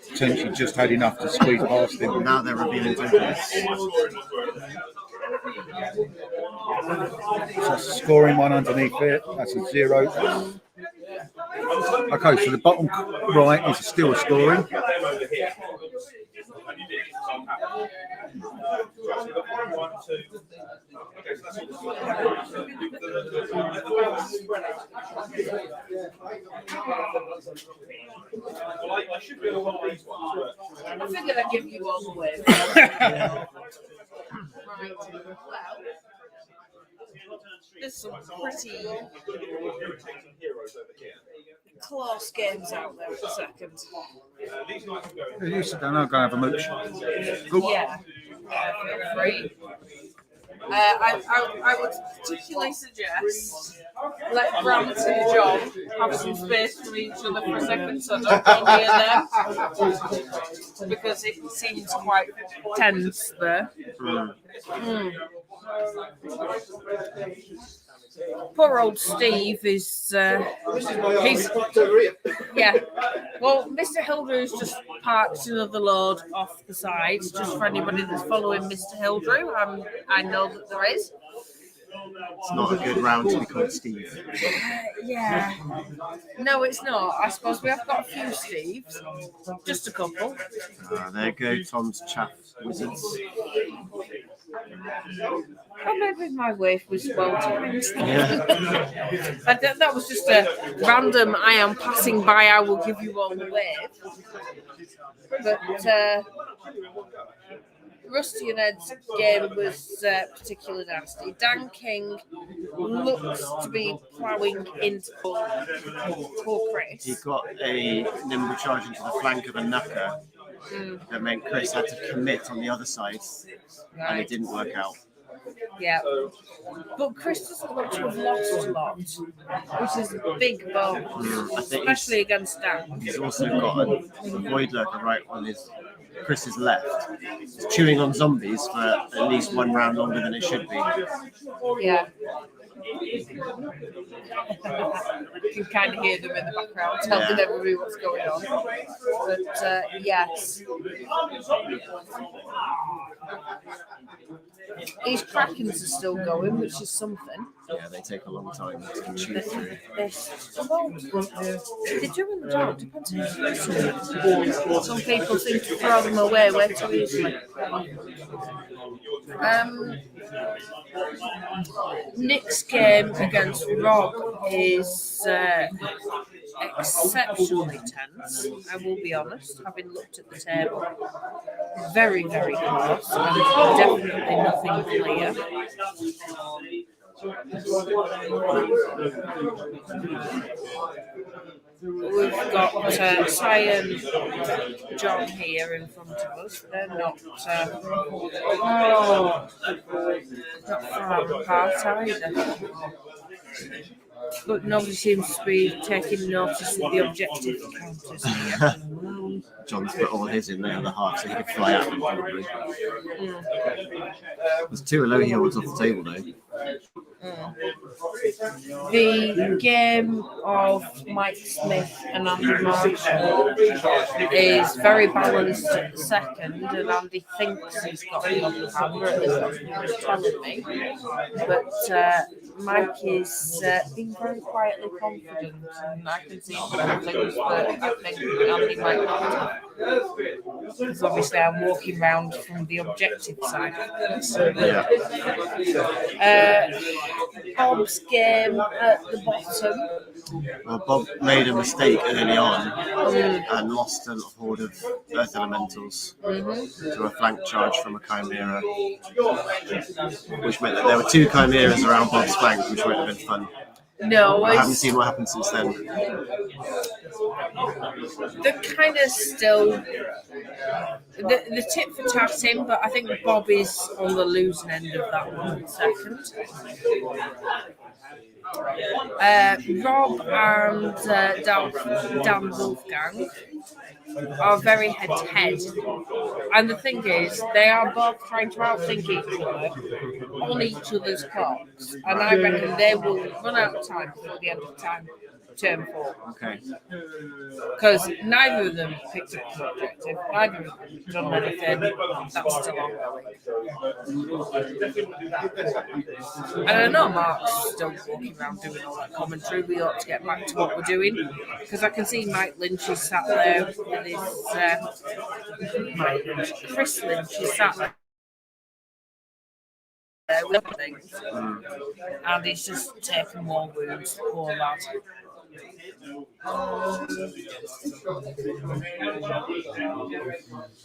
D: Potentially just had enough to squeeze past him.
B: Now they're revealing tokens.
D: So that's a scoring one underneath it. That's a 0. Okay, so the bottom right is still a scoring.
A: I figured I'd give you all the way. Right. Well, there's some pretty close games out there for second.
D: You sit down, I'll go have a mooch. Cool.
A: Yeah, feel free. I would particularly suggest let Grant and John have some space for each other for a second, so don't go near them, because it seems quite tense there. Poor old Steve is he's well, Mr. Hildrew's just parked another load off the side, just for anybody that's following Mr. Hildrew. I know that there is.
B: It's not a good round to be called Steve.
A: Yeah. No, it's not. I suppose we have got a few Steves. Just a couple.
B: There go Tom's chaff wizards.
A: Oh, maybe my wave was well timed.
B: Yeah.
A: That was just a random, I am passing by, I will give you all the wave. But Rusty and Ed's game was particularly nasty. Dan King looks to be ploughing into poor Chris.
B: He got a nimble charge into the flank of a knucker that meant Chris had to commit on the other side, and it didn't work out.
A: Yeah. But Chris doesn't look to have lost a lot, which is a big bonus,
B: I think
A: especially against Dan.
B: he's also got a void lurker right on Chris's left. It's chewing on zombies for at least one round longer than it should be.
A: Yeah. You can kind of hear them in the background telling everybody what's going on. But yes. These Krakens are still going, which is something.
B: Yeah, they take a long time to chew through.
A: They do in the dark, depends on who you listen to. Some people seem to throw them away way too easily. Nick's game against Rob is exceptionally tense, I will be honest, having looked at the table. Very, very close, and definitely nothing clear. We've got Cy and John here in front of us. They're not far apart either. But nobody seems to be taking notice of the objective counters here.
B: John's put all his in the other half so he can fly out probably. There's two low heels off the table though.
A: The game of Mike Smith and Andy Marshall is very balanced at the second, and Andy thinks he's got the upper hand, or at least that's what he was telling me. But Mike is being very quietly confident, and I can see some things that I think Andy might not have. Because obviously I'm walking round from the objective side of things. Bob's game at the bottom.
B: Well, Bob made a mistake early on and lost a horde of earth elementals to a flank charge from a chimera, which meant that there were two chimeras around Bob's flank, which won't have been fun.
A: No,
B: I haven't seen what happened since then.
A: They're kind of still the tit for tatting, but I think Bob is on the losing end of that one second. Rob and Dan Wolfgang are very head-to-head. And the thing is, they are both trying to outthink each other on each other's clocks. And I reckon they will run out of time before the end of term 4.
B: Okay.
A: Because neither of them picked up the objective, neither of them done anything. That's still ongoing. And I know Mark's still walking around doing all that commentary. We ought to get back to what we're doing. Because I can see Mike Lynch is sat there with his... Chris Lynch is sat there with things. And he's just taking more wounds, poor lad.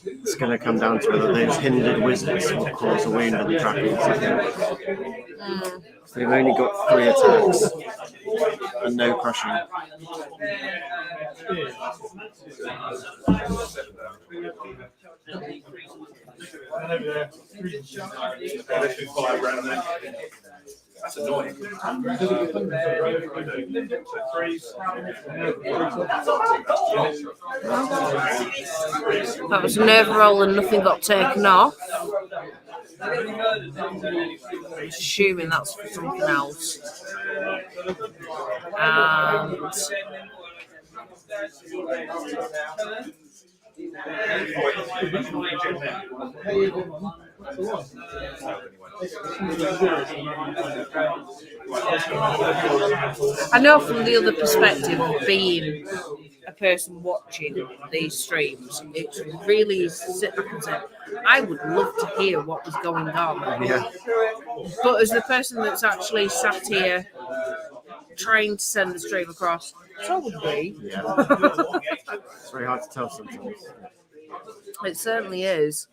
B: It's going to come down to whether those hindered wizards will cause a wound on the dragons, I think. They've only got 3 attacks and no crushing.
C: That's annoying.
A: That was an overroll and nothing got taken off. I'm assuming that's for something else. And I know from the other perspective of being a person watching these streams, it's really easy to sit back and say, I would love to hear what was going on.
B: Yeah.
A: But as the person that's actually sat here trying to send the stream across, so would we.
B: Yeah. It's very hard to tell sometimes.
A: It certainly is.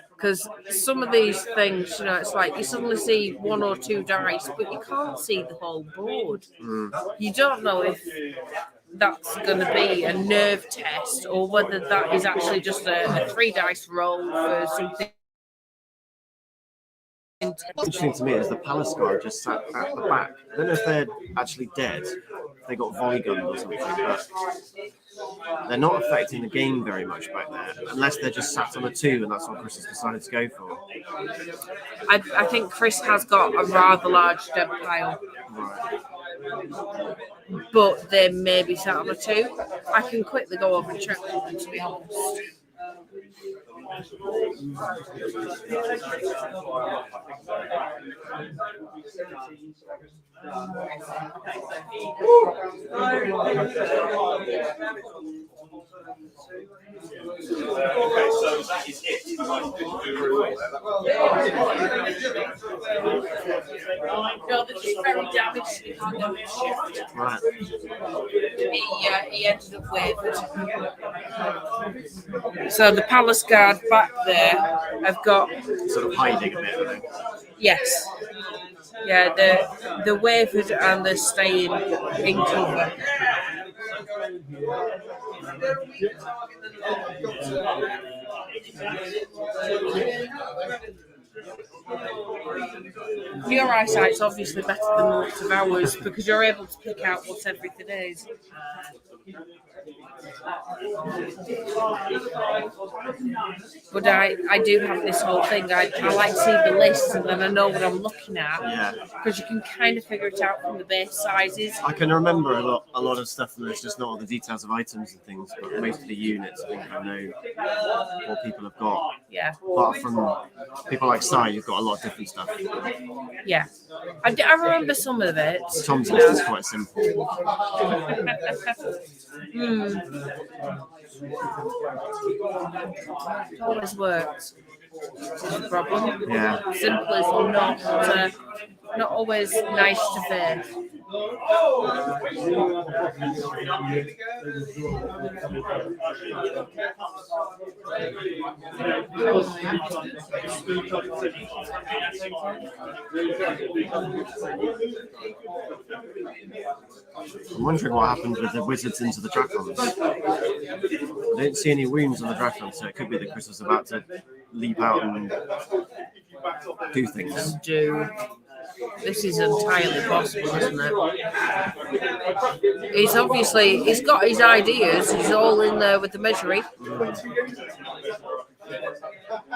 A: Because some of these things, it's like you suddenly see one or two dice, but you can't see the whole board. You don't know if that's going to be a nerve test or whether that is actually just a 3 dice roll for something.
B: Interesting to me is the Palace guard just sat at the back. I don't know if they're actually dead, if they got volley gunned or something, but they're not affecting the game very much back there, unless they're just sat on a 2 and that's what Chris has decided to go for.
A: I think Chris has got a rather large dead pile.
B: Right.
A: But they may be sat on a 2. I can quickly go over and check them, to be honest.
C: Okay, so that is it.
A: No, this is very damaged. He can't go and shift.
B: Right.
A: He ended up wavered. So the Palace guard back there have got
B: Sort of hiding a bit, I think.
A: yes. Yeah, they're wavered and they're staying in cover. Your eyesight's obviously better than lots of ours because you're able to pick out what everything is. But I do have this whole thing. I like to see the list and then I know what I'm looking at.
B: Yeah.
A: Because you can kind of figure it out from the base sizes.
B: I can remember a lot of stuff, and there's just not all the details of items and things, but most of the units, I think I know what people have got.
A: Yeah.
B: Apart from people like Si, you've got a lot of different stuff.
A: Yeah. I remember some of it.
B: Tom's list is quite simple.
A: It always works. It's a problem.
B: Yeah.
A: Simple is not always nice to face.
B: I'm wondering what happened with the wizards into the dragons. I didn't see any wounds on the dragons, so it could be that Chris was about to leap out and do things.
A: This is entirely possible, isn't it? He's got his ideas. He's all in there with the measuring.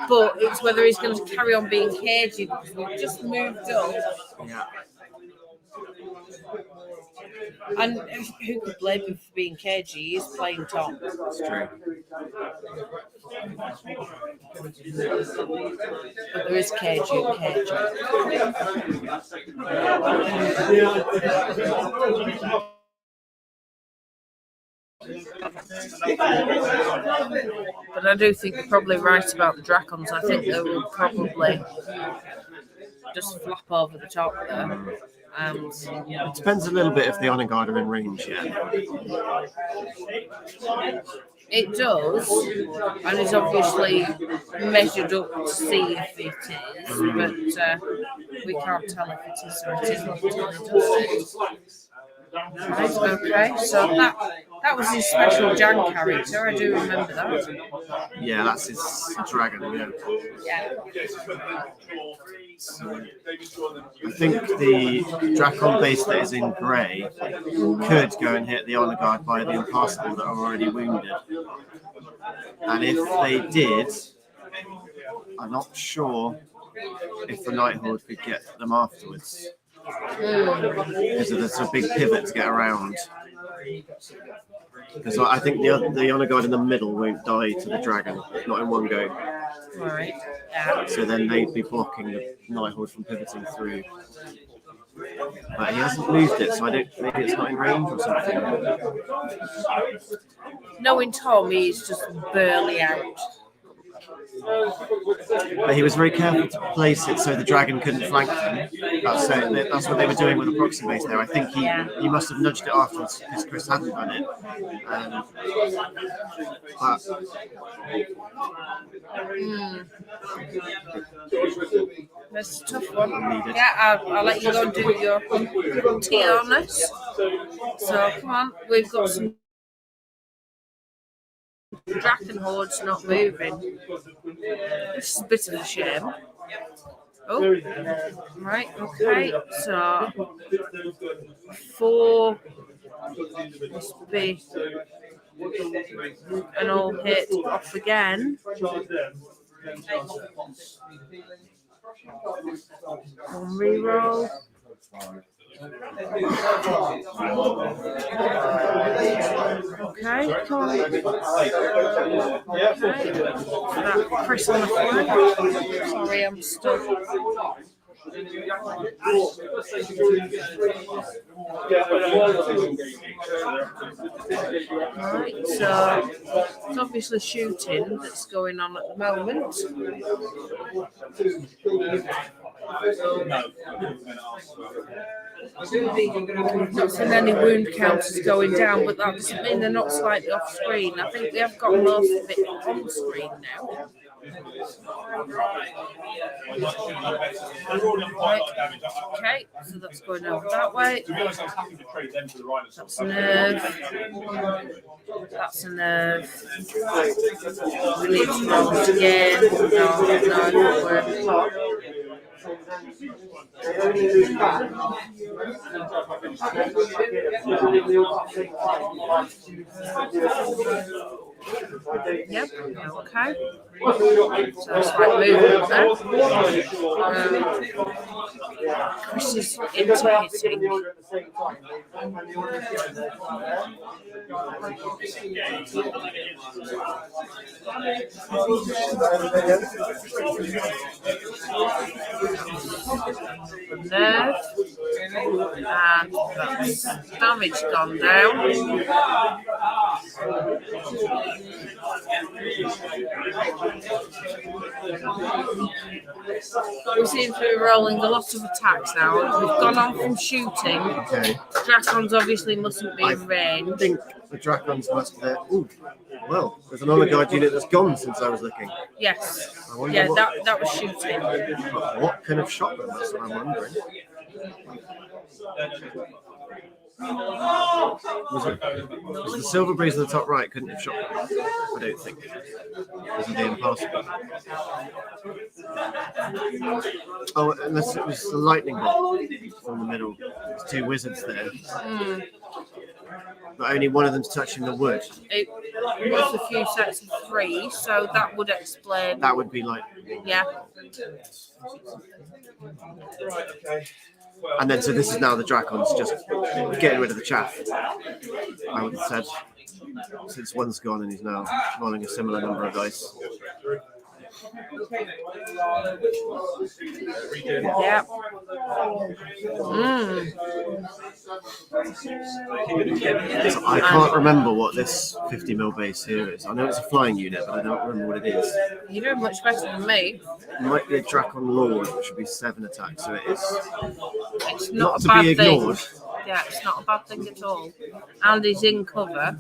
A: But it's whether he's going to carry on being cagey because we've just moved up.
B: Yeah.
A: And who could blame him for being cagey? He's playing Tom.
B: That's true.
A: But there is cagey and cagey. But I do think you're probably right about the Dracons. I think they will probably just flap over the top there.
B: It depends a little bit if the Honor Guard are in range yet.
A: It does, and it's obviously measured up to see if it is, but we can't tell if it is or it isn't until it does it. Right, okay, so that was his special Jan character, I do remember that.
B: Yeah, that's his dragon,
A: Yeah.
B: I think the Dracon base that is in grey could go and hit the Honor Guard by the Impassable that are already wounded. And if they did, I'm not sure if the Night Horde could get them afterwards. Because there's a big pivot to get around. Because I think the Honor Guard in the middle won't die to the dragon, not in one go.
A: Right. Yeah.
B: So then they'd be blocking the Nighthawk from pivoting through. But he hasn't moved it, so I don't. Maybe it's not in range or something.
A: Knowing Tom, he's just barely out.
B: But he was very careful to place it so the dragon couldn't flank them. That's what they were doing with the proxy base there. I think he must have nudged it afterwards because Chris hadn't done it. But
A: That's a tough one. Yeah, I'll let you go and do your tea on this. So come on, we've got some dragon hordes not moving. This is a bit of a shame. Oh, right, okay. So 4 must be an all hit off again. One reroll. Okay, come on. Okay. That Chris on the flag. Sorry, I'm stuck. Right, so it's obviously shooting that's going on at the moment. Not seen any wound counters going down, but that doesn't mean they're not slightly off screen. I think we have got most of it on screen now. Right. Okay, so that's going over that way. That's a nerve. That's a nerve. We need to roll it again. No, it won't work. Yep, okay. So it's like movement there. Chris is into hitting. Nerve. And that's damage gone down. We seem to be rolling a lot of attacks now. We've gone on from shooting.
B: okay,
A: Dracons obviously mustn't be in
B: I
A: range.
B: think the Dracons must be there. Ooh, well, there's an honor guard unit that's gone since I was looking.
A: Yes.
B: I wonder
A: Yeah,
B: what-
A: that was shooting.
B: What can have shot them? That's what I'm wondering. Was the Silver Breeze on the top right couldn't have shot them? I don't think. This would be impossible. Oh, unless it was the lightning bolt from the middle. There's 2 wizards there. But only one of them's touching the wood.
A: It was a few sets of 3, so that would explain.
B: That would be like...
A: Yeah.
B: And then, so this is now the Dracons just getting rid of the chaff, I would have said. Since one's gone and he's now rolling a similar number of dice.
A: Yeah.
B: So I can't remember what this 50mm base here is. I know it's a flying unit, but I don't remember what it is.
A: You're doing much better than me.
B: It might be a Dracon Lord, which would be 7 attacks, so it is
A: It's
B: not
A: not a
B: to
A: bad
B: be ignored.
A: thing. Yeah, it's not a bad thing at all. And he's in cover.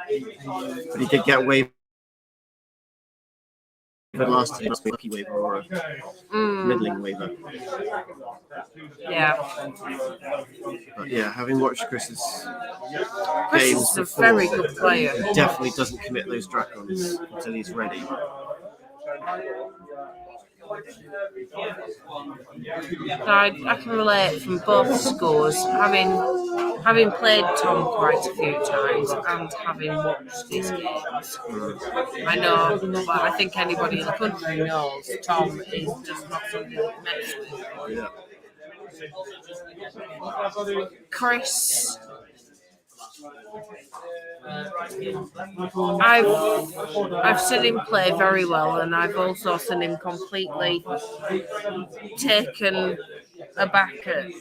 B: But he did get away. The last time, must be a lucky waiver or a middling waiver.
A: Yeah.
B: But yeah, having watched Chris's
A: Chris
B: games
A: is a
B: before,
A: very good player.
B: he definitely doesn't commit those Dracons until he's ready.
A: I can relate from both scores, having played Tom quite a few times and having watched his games. I know, but I think anybody in the country knows Tom is just not somebody that mess with.
B: Yeah.
A: Chris I've seen him play very well, and I've also seen him completely taken aback at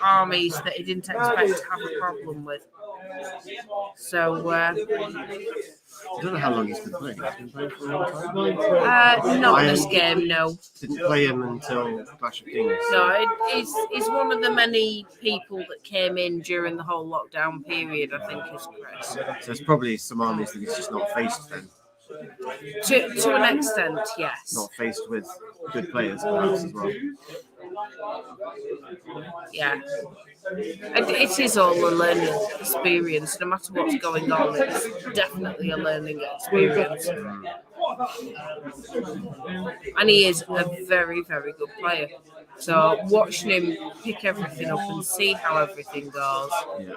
A: armies that he didn't expect to have a problem with. So,
B: I don't know how long he's been playing. He's been playing for a long time.
A: not this game, no.
B: Didn't play him until Clash of Kings.
A: No, he's one of the many people that came in during the whole lockdown period, I think, is Chris.
B: So there's probably some armies that he's just not faced then.
A: To an extent, yes.
B: Not faced with good players, perhaps, as well.
A: Yeah. It is all a learning experience. No matter what's going on, it's definitely a learning experience. And he is a very, very good player. So watching him pick everything up and see how everything goes.
B: Yeah.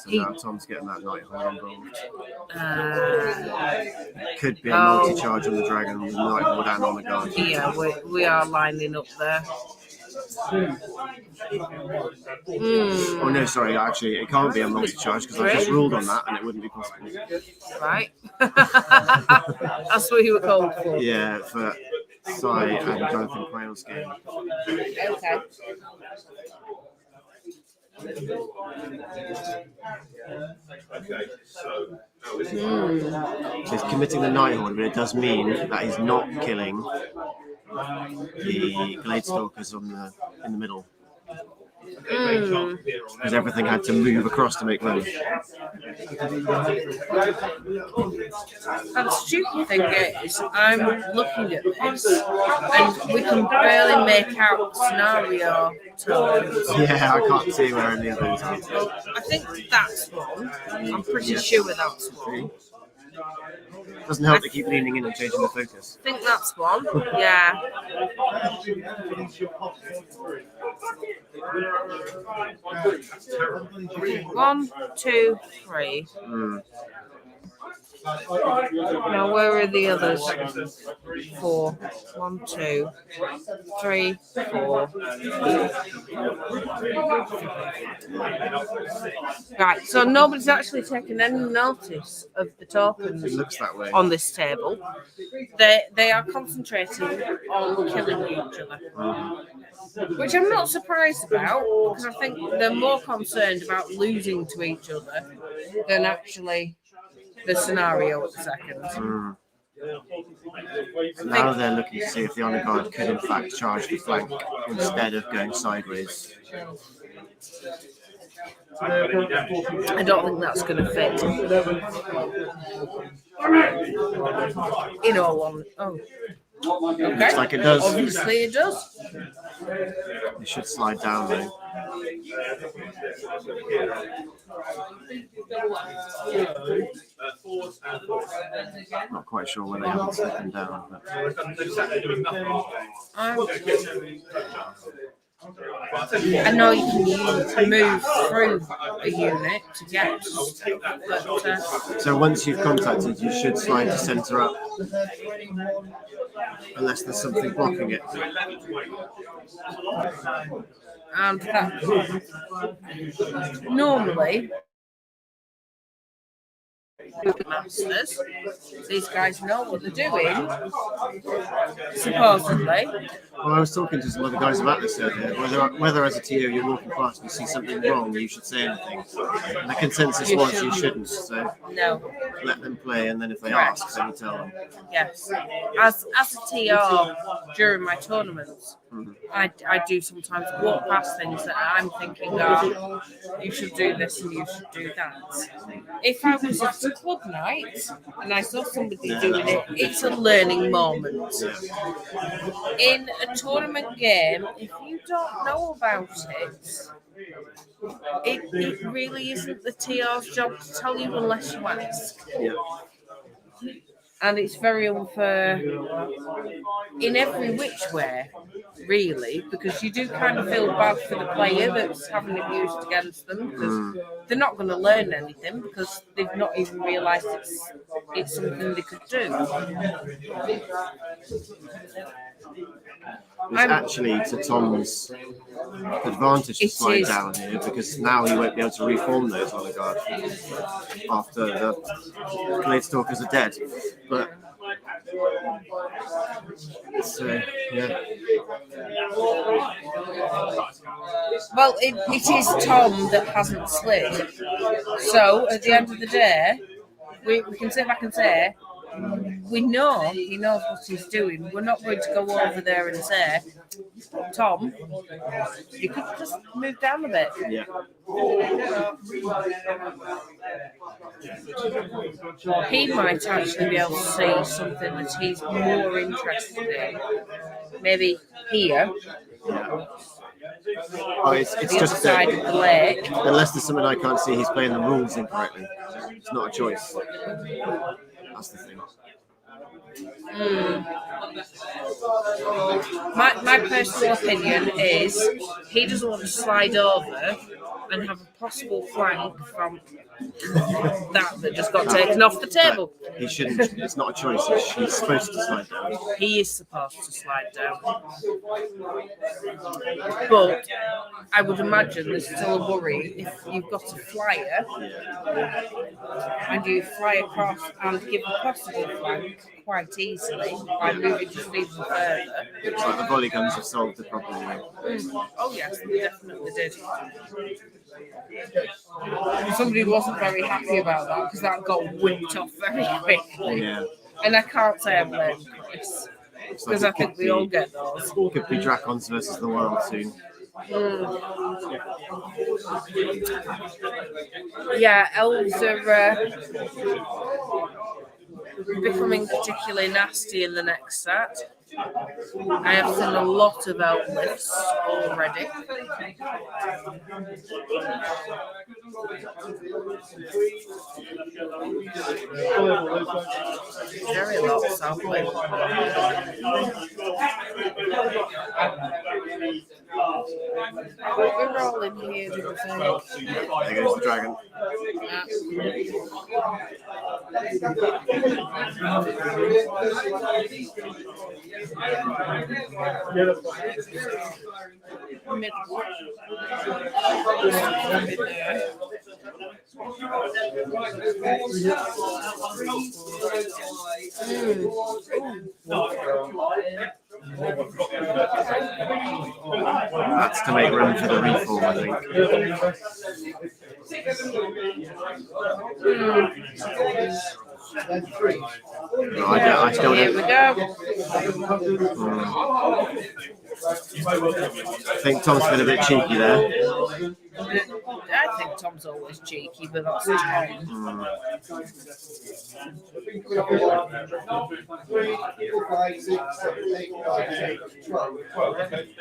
B: So now Tom's getting that Nighthawk involved. Could be a multi-charge on the Dragon with Nighthawk and on the guard.
A: Yeah, we are lining up there.
B: Oh no, sorry, actually it can't be a multi-charge because I just ruled on that and it wouldn't be possible.
A: Right. That's what you were called for.
B: Yeah, for Sai and Jonathan Quayle's game.
A: Okay.
B: So he's committing the Nighthawk, but it does mean that he's not killing the Glade Stalkers in the middle. Because everything had to move across to make room.
A: And the stupid thing is, I'm looking at this, and we can barely make out scenario tokens.
B: Yeah, I can't see where any of those are.
A: Well, I think that's one. I'm pretty sure that's one.
B: Doesn't help to keep leaning in and changing the focus.
A: I think that's one. Yeah. 1, 2, 3. Now, where are the others? 4. 1, 2, 3, 4. Right, so nobody's actually taken any notice of the tokens
B: It looks that way.
A: on this table. They are concentrating on killing each other. Which I'm not surprised about, because I think they're more concerned about losing to each other than actually the scenario at the second.
B: So now they're looking to see if the honor guard could in fact charge the flank instead of going sideways.
A: I don't think that's going to fit. In all one. Oh. Okay.
B: Looks like it does.
A: Obviously it does.
B: It should slide down though. Not quite sure where they haven't slipped down. But...
A: I know you can move through a unit to get, but
B: So once you've contacted, you should slide to centre up, unless there's something blocking it.
A: and that normally masters, these guys know what they're doing, supposedly.
B: Well, I was talking to some other guys about this earlier. Whether as a TO you're walking past and you see something wrong, you should say anything. And the consensus was you shouldn't. So
A: No.
B: let them play, and then if they
A: Correct.
B: ask, then you tell them.
A: Yes. As a TR during my tournaments, I do sometimes walk past things that I'm thinking, oh, you should do this and you should do that. If I was at a club night and I saw somebody doing it, it's a learning moment. In a tournament game, if you don't know about it really isn't the TR's job to tell you unless you ask.
B: Yeah.
A: And it's very unfair in every which way, really, because you do kind of feel bad for the player that's having it used against them, because they're not going to learn anything because they've not even realised it's something they could do.
B: It's actually to Tom's advantage to
A: It
B: slide
A: is.
B: down here because now he won't be able to reform those oligarchs after the Gladestalkers are dead. But so yeah,
A: Well, it is Tom that hasn't slid. So at the end of the day, we can sit back and say, we know he knows what he's doing. We're not going to go over there and say, Tom, you could just move down a bit.
B: yeah.
A: He might actually be able to see something that he's more interested in. Maybe here,
B: Oh, it's
A: the
B: just
A: other side
B: that
A: of the lake.
B: unless there's something I can't see, he's playing the rules incorrectly. It's not a choice. That's the thing.
A: My personal opinion is he doesn't want to slide over and have a possible flank from that just got taken off the table.
B: But he shouldn't. It's not a choice. He's supposed to slide down.
A: He is supposed to slide down. But I would imagine there's still a worry if you've got a flyer and you fly across and give a possible flank quite easily by moving just even further.
B: It's like the volley guns have solved the problem.
A: Oh yes, they definitely did. Somebody wasn't very happy about that because that got whipped off very quickly.
B: Yeah.
A: And I can't say I blame Chris because I think we all get those.
B: Could be Dracons versus the world soon.
A: Yeah, elves are becoming particularly nasty in the next set. I have seen a lot of elf lifts already. Very lots, haven't we? We're rolling here, do you think?
B: There goes the dragon. That's to make room for the reform, I think. No, I still
A: Here we go.
B: I think Tom's been a bit cheeky there.
A: I think Tom's always cheeky, but that's Tom.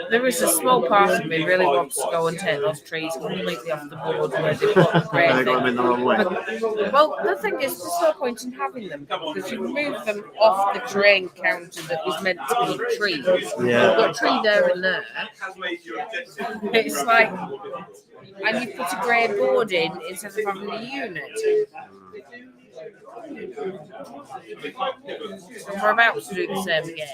A: There is a small part of me really wants to go and take those trees completely off the board where they put the great
B: They got them in the wrong way.
A: Well, the thing is, there's no point in having them because you move them off the terrain counter that was meant to be trees.
B: Yeah.
A: You've got a tree there and there. It's like, and you put a grey board in instead of having a unit. And we're about to do the same again.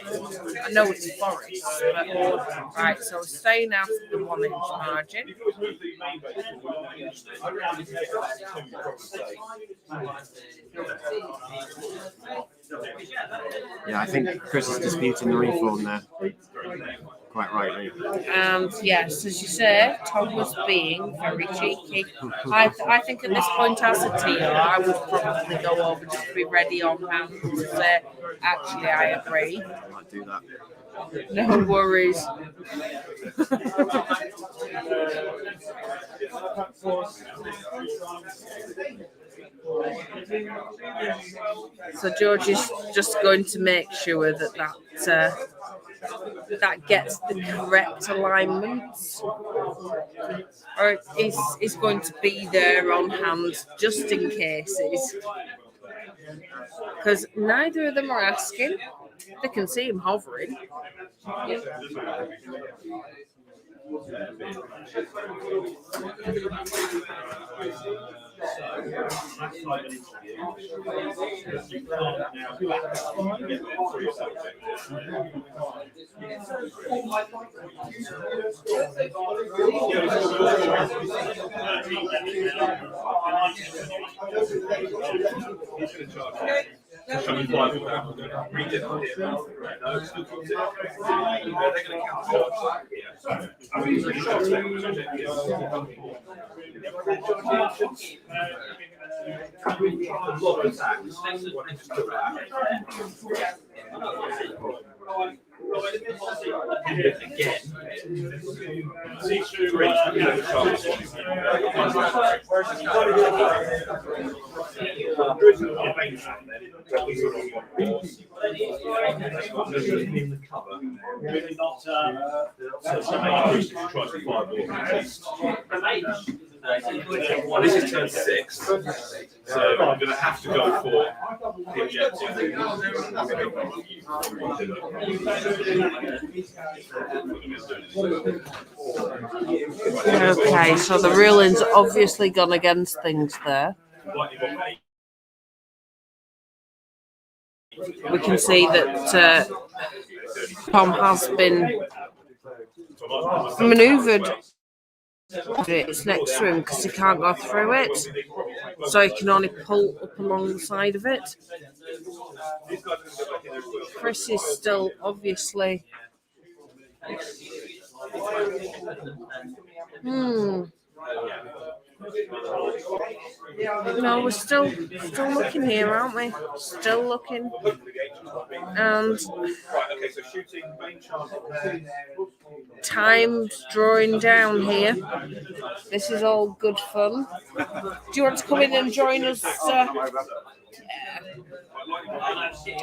A: I know it's a forest, but right, so we're staying out of the 1 inch margin.
B: Yeah, I think Chris is disputing the reform there. Quite rightly.
A: And yes, as you say, Tom was being very cheeky. I think at this point as a TR, I would probably go over just to be ready on hand to say, actually, I agree.
B: I might do that.
A: No worries. So George is just going to make sure that that gets the correct alignments, or is going to be there on hand just in cases, because neither of them are asking. They can see him hovering.
C: This is turn 6, so I'm going to have to go for the objective.
A: Okay, so the ruling's obviously gone against things there. We can see that Tom has been manoeuvred. It's next to him because he can't go through it, so he can only pull up along the side of it. Chris is still obviously. No, we're still looking here, aren't we? Still looking. And time's drawing down here. This is all good fun. Do you want to come in and join us?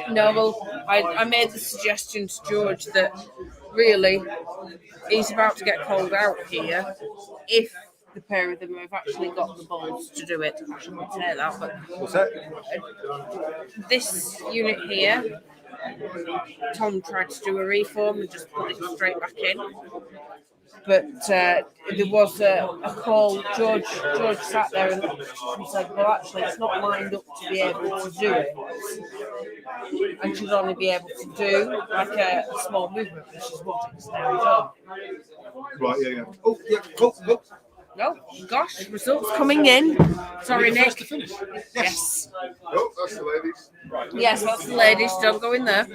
A: No, well, I made the suggestion to George that really he's about to get called out here if the pair of them have actually got the balls to do it. I shouldn't say that, but
D: What's that?
A: This unit here, Tom tried to do a reform and just put it straight back in. But there was a call. George sat there and said, well, actually, it's not lined up to be able to do it. And should only be able to do like a small movement, which is what it's now done.
D: Right, yeah. Oh, yeah. Oh.
A: No, gosh, results coming in. Sorry, Nick. Yes.
F: Oh, that's the ladies.
A: Yes, that's the ladies. Don't go in there.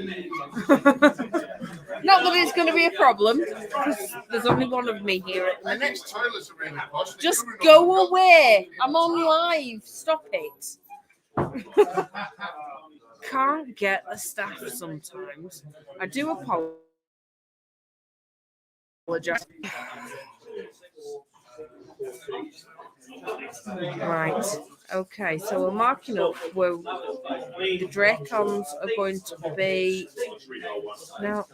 A: Not that it's going to be a problem, because there's only one of me here at the minute.
F: Toilets are really posh.
A: Just go away. I'm on live. Stop it. Can't get the staff sometimes. I do apologize. Right. Okay, so we're marking up where the Dracons are going to be now.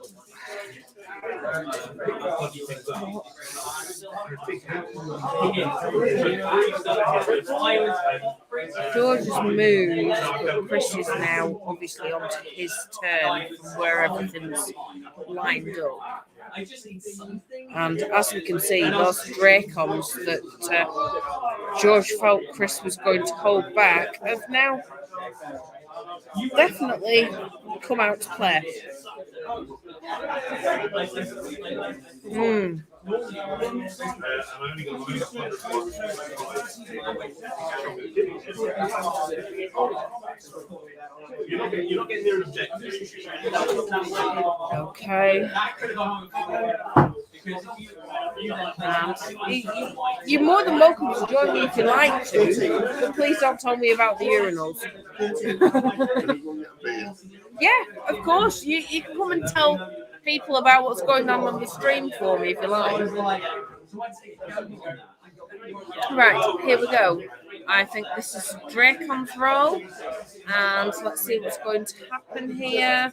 A: George has moved, but Chris is now obviously onto his turn from where everything's lined up. And as we can see, those Dracons that George felt Chris was going to hold back have now definitely come out to play.
C: You're not getting near an objective.
A: Okay. You're more than welcome to join me if you like to, but please don't tell me about the urinals. Yeah, of course. You can come and tell people about what's going on the stream for me if you like. Right, here we go. I think this is Dracon's role, and let's see what's going to happen here.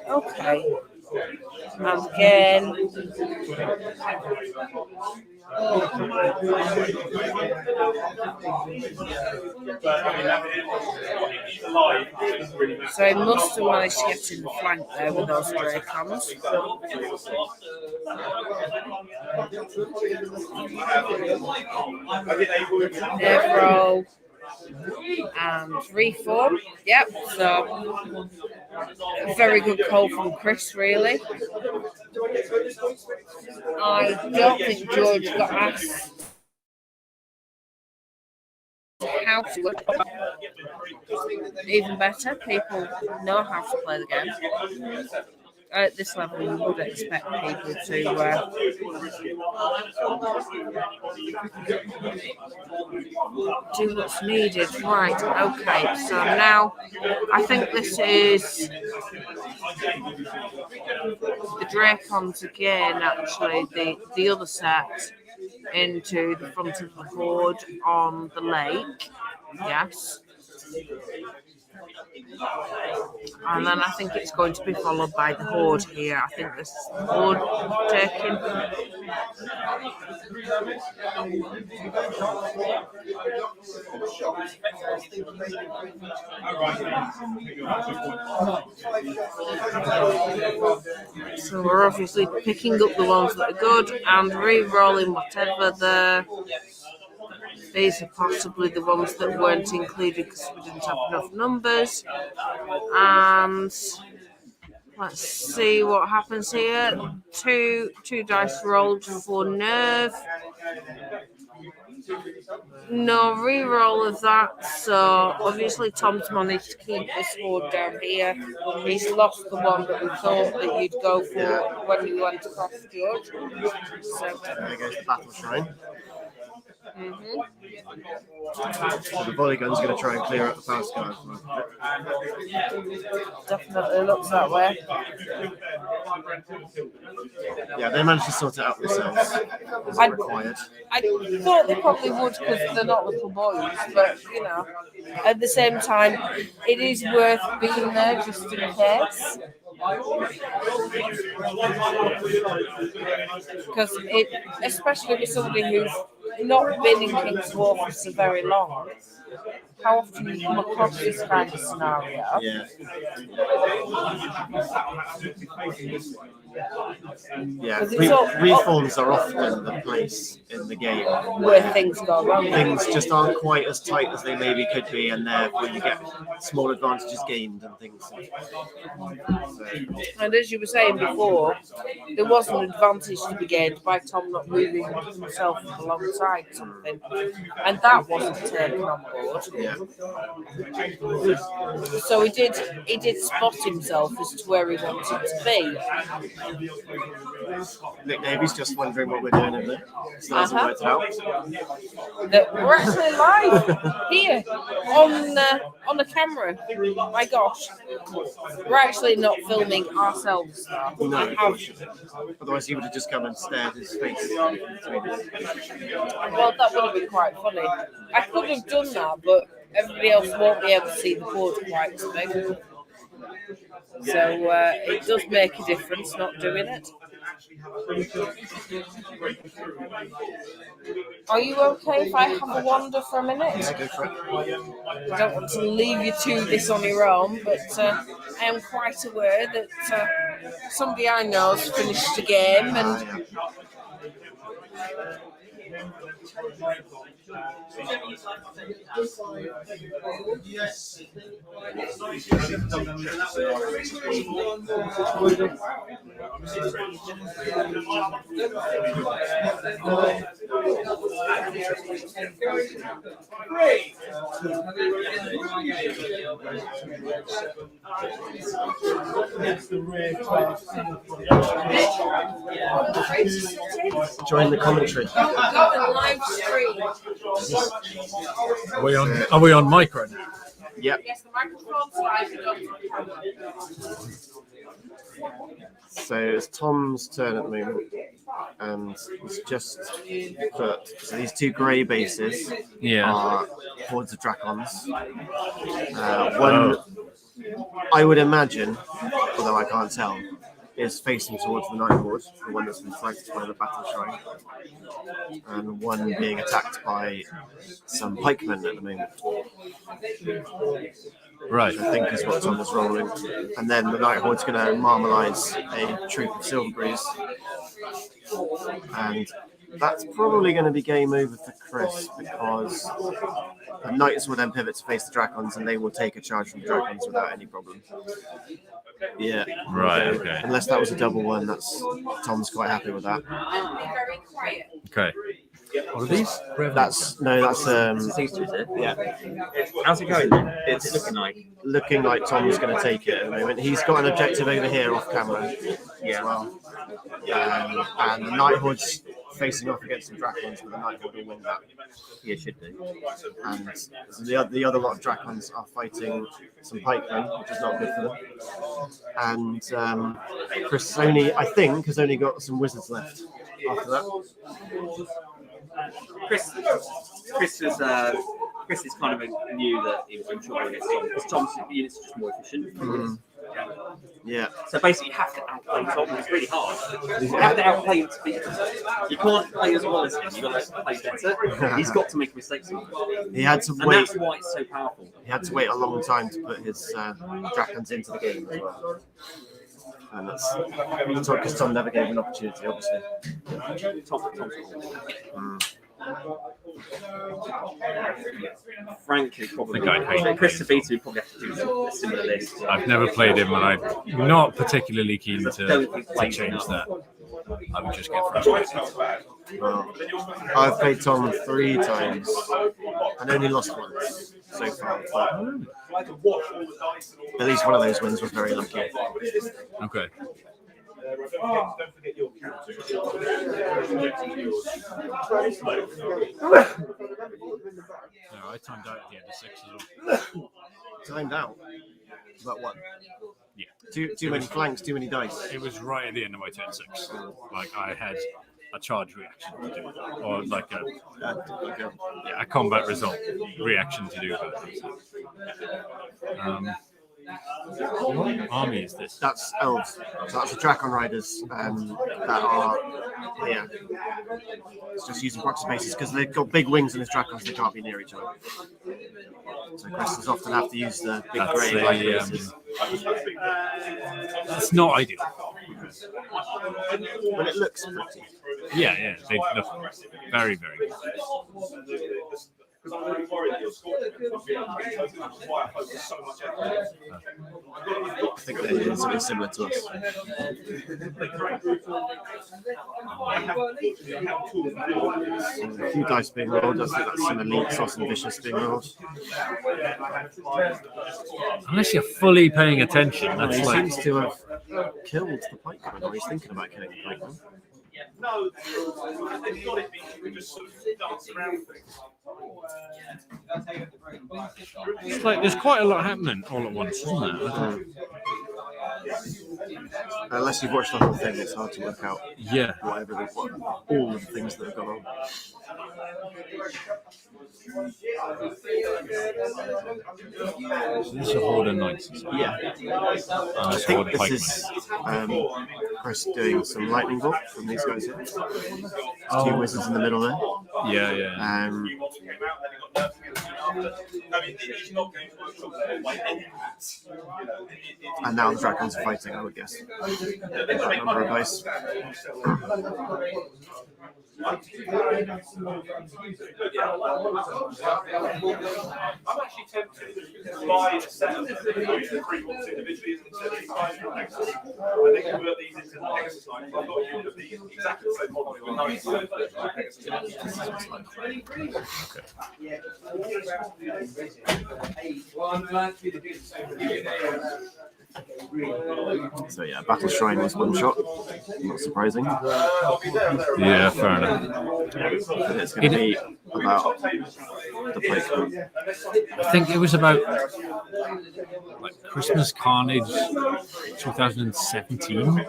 A: Okay. And again. So he must have managed to get in the flank there with those Dracons. Nerve and reform. Yep, so a very good call from Chris, really. I don't think George got asked how to work. Even better, people know how to play the game. At this level, you would expect people to do what's needed. Right, okay, so now I think this is the Dracons again, actually, the other set into the front of the horde on the lake. Yes. And then I think it's going to be followed by the horde here. I think this is the horde taking. So we're obviously picking up the ones that are good and re-rolling whatever these are possibly the ones that weren't included because we didn't have enough numbers. And let's see what happens here. Two dice rolled for nerve. No re-roll of that, so obviously Tom's managed to keep this horde down here. He's lost the one that we thought that you'd go for when you went across George. So
B: There goes the battle shrine.
A: Mm-hmm.
B: So the volley gun's going to try and clear out the power sky.
A: Definitely looks that way.
B: Yeah, they managed to sort it out themselves. As required.
A: I thought they probably would because they're not little boys, but you know, at the same time, it is worth being there just in case. Because it, especially with somebody who's not been in King's War for so very long, how often you come across this kind of scenario?
B: Yeah. Yeah, reforms are often the place in the game
A: where things go wrong.
B: Things just aren't quite as tight as they maybe could be, and therefore you get small advantages gained and things.
A: And as you were saying before, there was an advantage to be gained by Tom not moving himself alongside something, and that wasn't taken on board.
B: Yeah.
A: So he did spot himself as to where he wanted to be.
B: Nick Davies just wondering what we're doing in there. So that's worked out.
A: That we're actually live here on the camera. My gosh, we're actually not filming ourselves.
B: No, otherwise he would have just come and stared his face.
A: Well, that would have been quite funny. I could have done that, but everybody else won't be able to see the board quite so big. So it does make a difference not doing it. Are you okay if I have a wander for a minute?
B: Yeah, go for it.
A: I don't want to leave you to this on your own, but I am quite aware that somebody I know has finished the game and
B: Join the commentary.
A: Live stream.
D: Are we on mic right now?
B: Yep.
A: Yes, the microphone's live.
B: So it's Tom's turn at the moment, and he's just put. So these two grey bases are hordes of Dracons. One, I would imagine, although I can't tell, is facing towards the Night Horde, the one that's been flanked by the Battle Shrine, and one being attacked by some pikemen at the moment.
D: Right.
B: Which I think is what Tom was rolling. And then the Night Horde's going to marmalise a troop of Silverbreeze. And that's probably going to be game over for Chris, because the Knights will then pivot to face the Dracons, and they will take a charge from the Dracons without any problem. Yeah.
D: Right, okay.
B: Unless that was a double one, Tom's quite happy with that.
A: Very quiet.
D: Okay. What are these?
B: That's
G: These two, is it?
B: yeah.
G: How's it going then?
B: It's
G: What's it
B: looking like Tom's going to take it at the moment. He's got an objective over here off camera as well. And the Night Horde's facing off against some Dracons, but the Night Horde will win that.
G: Yeah, should do.
B: And so the other lot of Dracons are fighting some pikemen, which is not good for them. And Chris I think, has only got some wizards left after that.
G: Chris is kind of knew that he was in trouble against Tom, because Tom's units are just more efficient.
B: Yeah.
G: So basically, you have to outplay Tom. It's really hard. You have to outplay him to beat him. You can't play as well as him. You've got to play better. He's got to make mistakes.
B: He had to
G: And
B: wait.
G: that's why it's so powerful.
B: He had to wait a long time to put his Dracons into the game as well. And that's because Tom never gave an opportunity, obviously.
G: Frankly, probably.
D: I think I'd hate
G: Chris Sabita would probably have to do a similar list.
D: I've never played him, and I'm not particularly keen to change
G: enough.
D: that. I would just get frustrated.
B: Well, I've played Tom 3 times and only lost once so far. But at least one of those wins was very lucky.
D: Okay.
C: Don't forget your
D: No, I timed out at the end of 6 as well.
B: Timed out. But what?
D: Yeah.
B: Too many flanks, too many dice.
D: It was right at the end of my turn 6. Like, I had a charge reaction to do, or like a combat result reaction to do. What army is this?
B: That's elves. So that's the Dracon Riders that are here. It's just using proxy bases because they've got big wings and as Dracons they can't be near each other. So Chris often have to use the big grey bases.
D: That's not ideal.
B: But it looks pretty.
D: Yeah, they look very, very good.
C: Because I'm really worried that your score that's why I focus so much effort.
B: I think they're doing something similar to us. A few dice being rolled. I think that's some elites or some vicious being rolled.
D: Unless you're fully paying attention, that's
B: He
D: like
B: seems to have killed the pikeman, or he's thinking about killing the pikeman.
C: No, they've got it because we just sort of dance around things.
D: it's like there's quite a lot happening all at once, isn't there?
B: Unless you've watched the whole thing, it's hard to work out
D: Yeah.
B: all of the things that have gone on.
D: So this is a horde of knights.
B: Yeah.
D: And
B: I
D: this
B: think
D: horde of
B: this
D: pikemen.
B: is Chris doing some lightning bolt from these guys here. There's 2 wizards in the middle there.
D: Yeah.
B: And now the dragons are fighting, I would guess. That number of dice.
C: I'm actually tempted to buy a set of them and use the 3 months individually instead of these guys for Nexus. I think convert these into the Nexus line. I've got a unit of these exactly the same model with no inside
B: So yeah, Battle Shrine was one shot. Not surprising.
H: Yeah, fair enough.
B: But it's going to be about the placement.
H: I think it was about like Christmas Carnage 2017,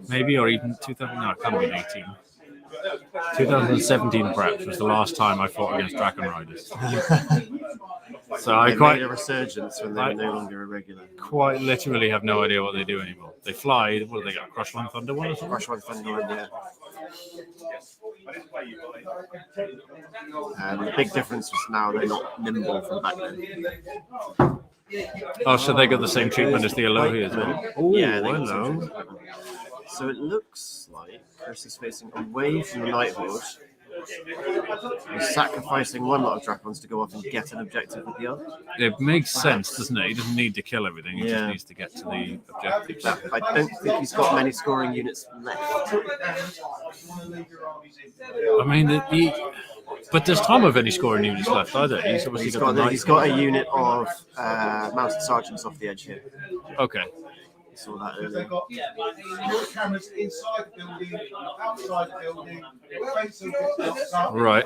H: maybe, or even 2000. No, it can't be 18. 2017 perhaps was the last time I fought against Dragon Riders. So I
B: They
H: quite
B: made a resurgence when they were no longer irregular.
H: quite literally have no idea what they do anymore. They fly. What do they got? Crush One, Thunder One, or something?
B: Crush One Thunder, yeah. The big difference was now they're not nimble from back then.
H: Oh, so they got the same treatment as the Alohi as well. Oh,
B: Yeah, they got the same
H: hello.
B: treatment. So it looks like Chris is facing away from the Nighthorde. He's sacrificing one lot of Dracons to go off and get an objective with the other.
H: It makes sense, doesn't it? He doesn't need to kill everything. He
B: Yeah.
H: just needs to get to the objectives.
B: But I don't think he's got many scoring units left.
H: I mean, but does Tom have any scoring units left either? He's obviously
B: He's
H: got,
B: got, he's got a unit of mounted sergeants off the edge here.
H: Okay.
B: Saw that earlier.
D: Cameras inside the building, outside the building.
H: Right.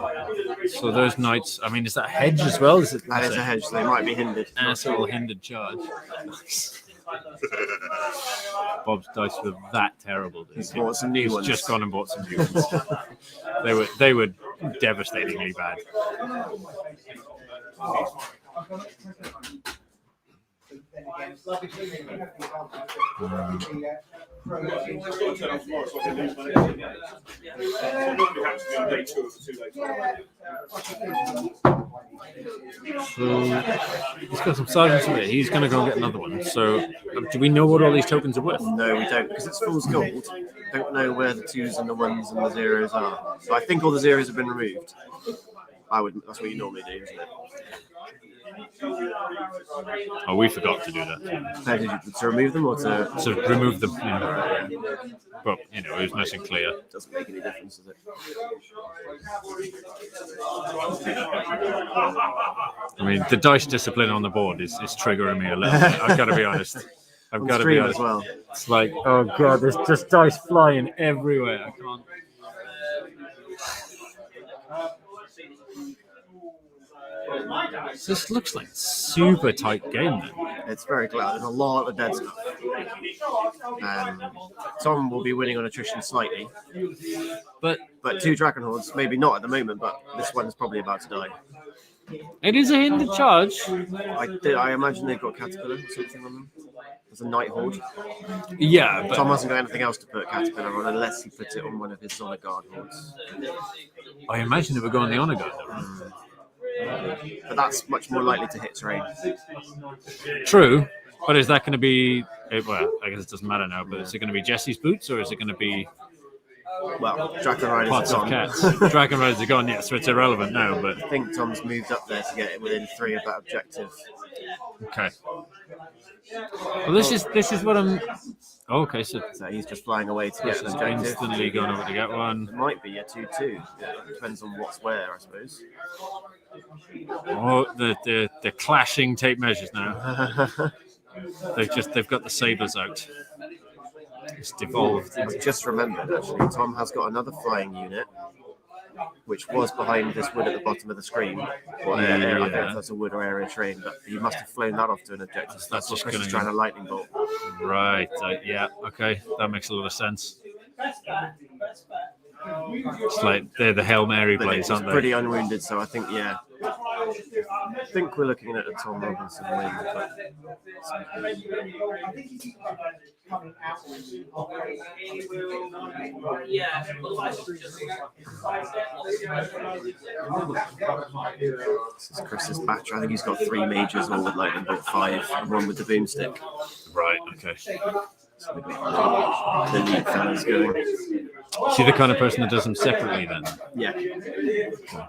H: So those knights, I mean, is that a hedge as well? Is it?
B: That is a hedge, so they might be hindered.
H: And it's a little hindered charge. Nice. Bob's dice were that terrible.
B: He's bought some new
H: He's
B: ones.
H: just gone and bought some new ones. They were devastatingly bad. So he's got some sergeants in there. He's going to go and get another one. So do we know what all these tokens are worth?
B: No, we don't, because it's fool's gold. Don't know where the 2s and the 1s and the 0s are. So I think all the 0s have been removed. That's what you normally do, isn't it?
H: Oh, we forgot to do that.
B: To remove them or to...
H: So remove them. Yeah. But, it was nice and clear.
B: Doesn't make any difference, does it?
H: I mean, the dice discipline on the board is triggering me a little bit. I've got to be honest. I've got to be honest.
B: As well.
H: It's like, oh god, there's just dice flying everywhere. I can't. This looks like super tight game then.
B: It's very close. There's a lot of dead stuff. Tom will be winning on attrition slightly.
H: But
B: 2 Dragon Hordes, maybe not at the moment, but this one is probably about to die.
H: it is a hindered charge.
B: I imagine they've got Caterpillar or something on them. There's a Night Horde.
H: Yeah, but
B: Tom hasn't got anything else to put Caterpillar on unless he puts it on one of his Honor Guard Hordes.
H: I imagine it would go on the Honor Guard though.
B: But that's much more likely to hit terrain.
H: True, but is that going to be? Well, I guess it doesn't matter now. But is it going to be Jesse's boots, or is it going to be
B: Well, Dragon Riders
H: pots
B: are
H: of
B: gone.
H: cats? Dragon Riders are gone, yeah, so it's irrelevant now. But
B: I think Tom's moved up there to get it within 3 of that objective.
H: okay. Well, this is what I'm. Oh, okay, so
B: So he's just flying away to get an objective.
H: instantly going over to get one.
B: It might be a 2-2. Depends on what's where, I suppose.
H: Oh, the clashing tape measures now. They've got the sabers out. It's devolved.
B: I've just remembered, actually, Tom has got another flying unit, which was behind this wood at the bottom of the screen. Or I don't know if that's a wood or area train, but he must have flown that off to an objective. So that's what
H: just
B: Chris is
H: gonna-
B: trying to lightning bolt.
H: Right. Yeah. Okay. That makes a lot of sense. It's like they're the Hail Mary
B: But
H: plays,
B: it's
H: aren't they?
B: pretty unwounded, so I think, I think we're looking at a Tom Robinson win. But this is Chris's batch. I think he's got 3 majors, all with lightning bolt 5, and 1 with the boomstick.
H: Right. Okay.
B: So we've got the lead fellas going.
H: Is he the kind of person that does them separately then?
B: Yeah.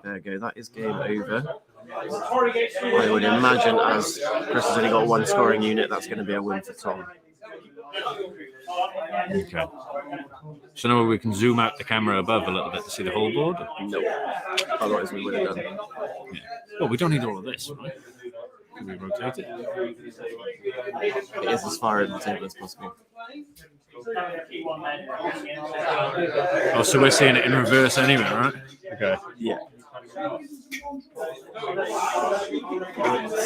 B: There we go. That is game over. I would imagine as Chris has only got one scoring unit, that's going to be a win for Tom.
H: Okay. So now we can zoom out the camera above a little bit to see the whole board?
B: No. Otherwise we would have done.
H: Yeah. Well, we don't need all of this, right? Can we rotate it?
B: It is as far in the table as possible.
H: Oh, so we're seeing it in reverse anyway, right? Okay.
B: Yeah.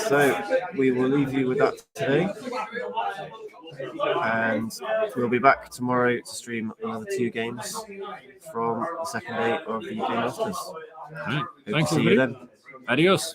B: So we will leave you with that today. And we'll be back tomorrow to stream another 2 games from the second day of the UK Masters.
H: Right.
B: Hope
H: Thanks,
B: to see you
H: everybody.
B: then.
H: Adios.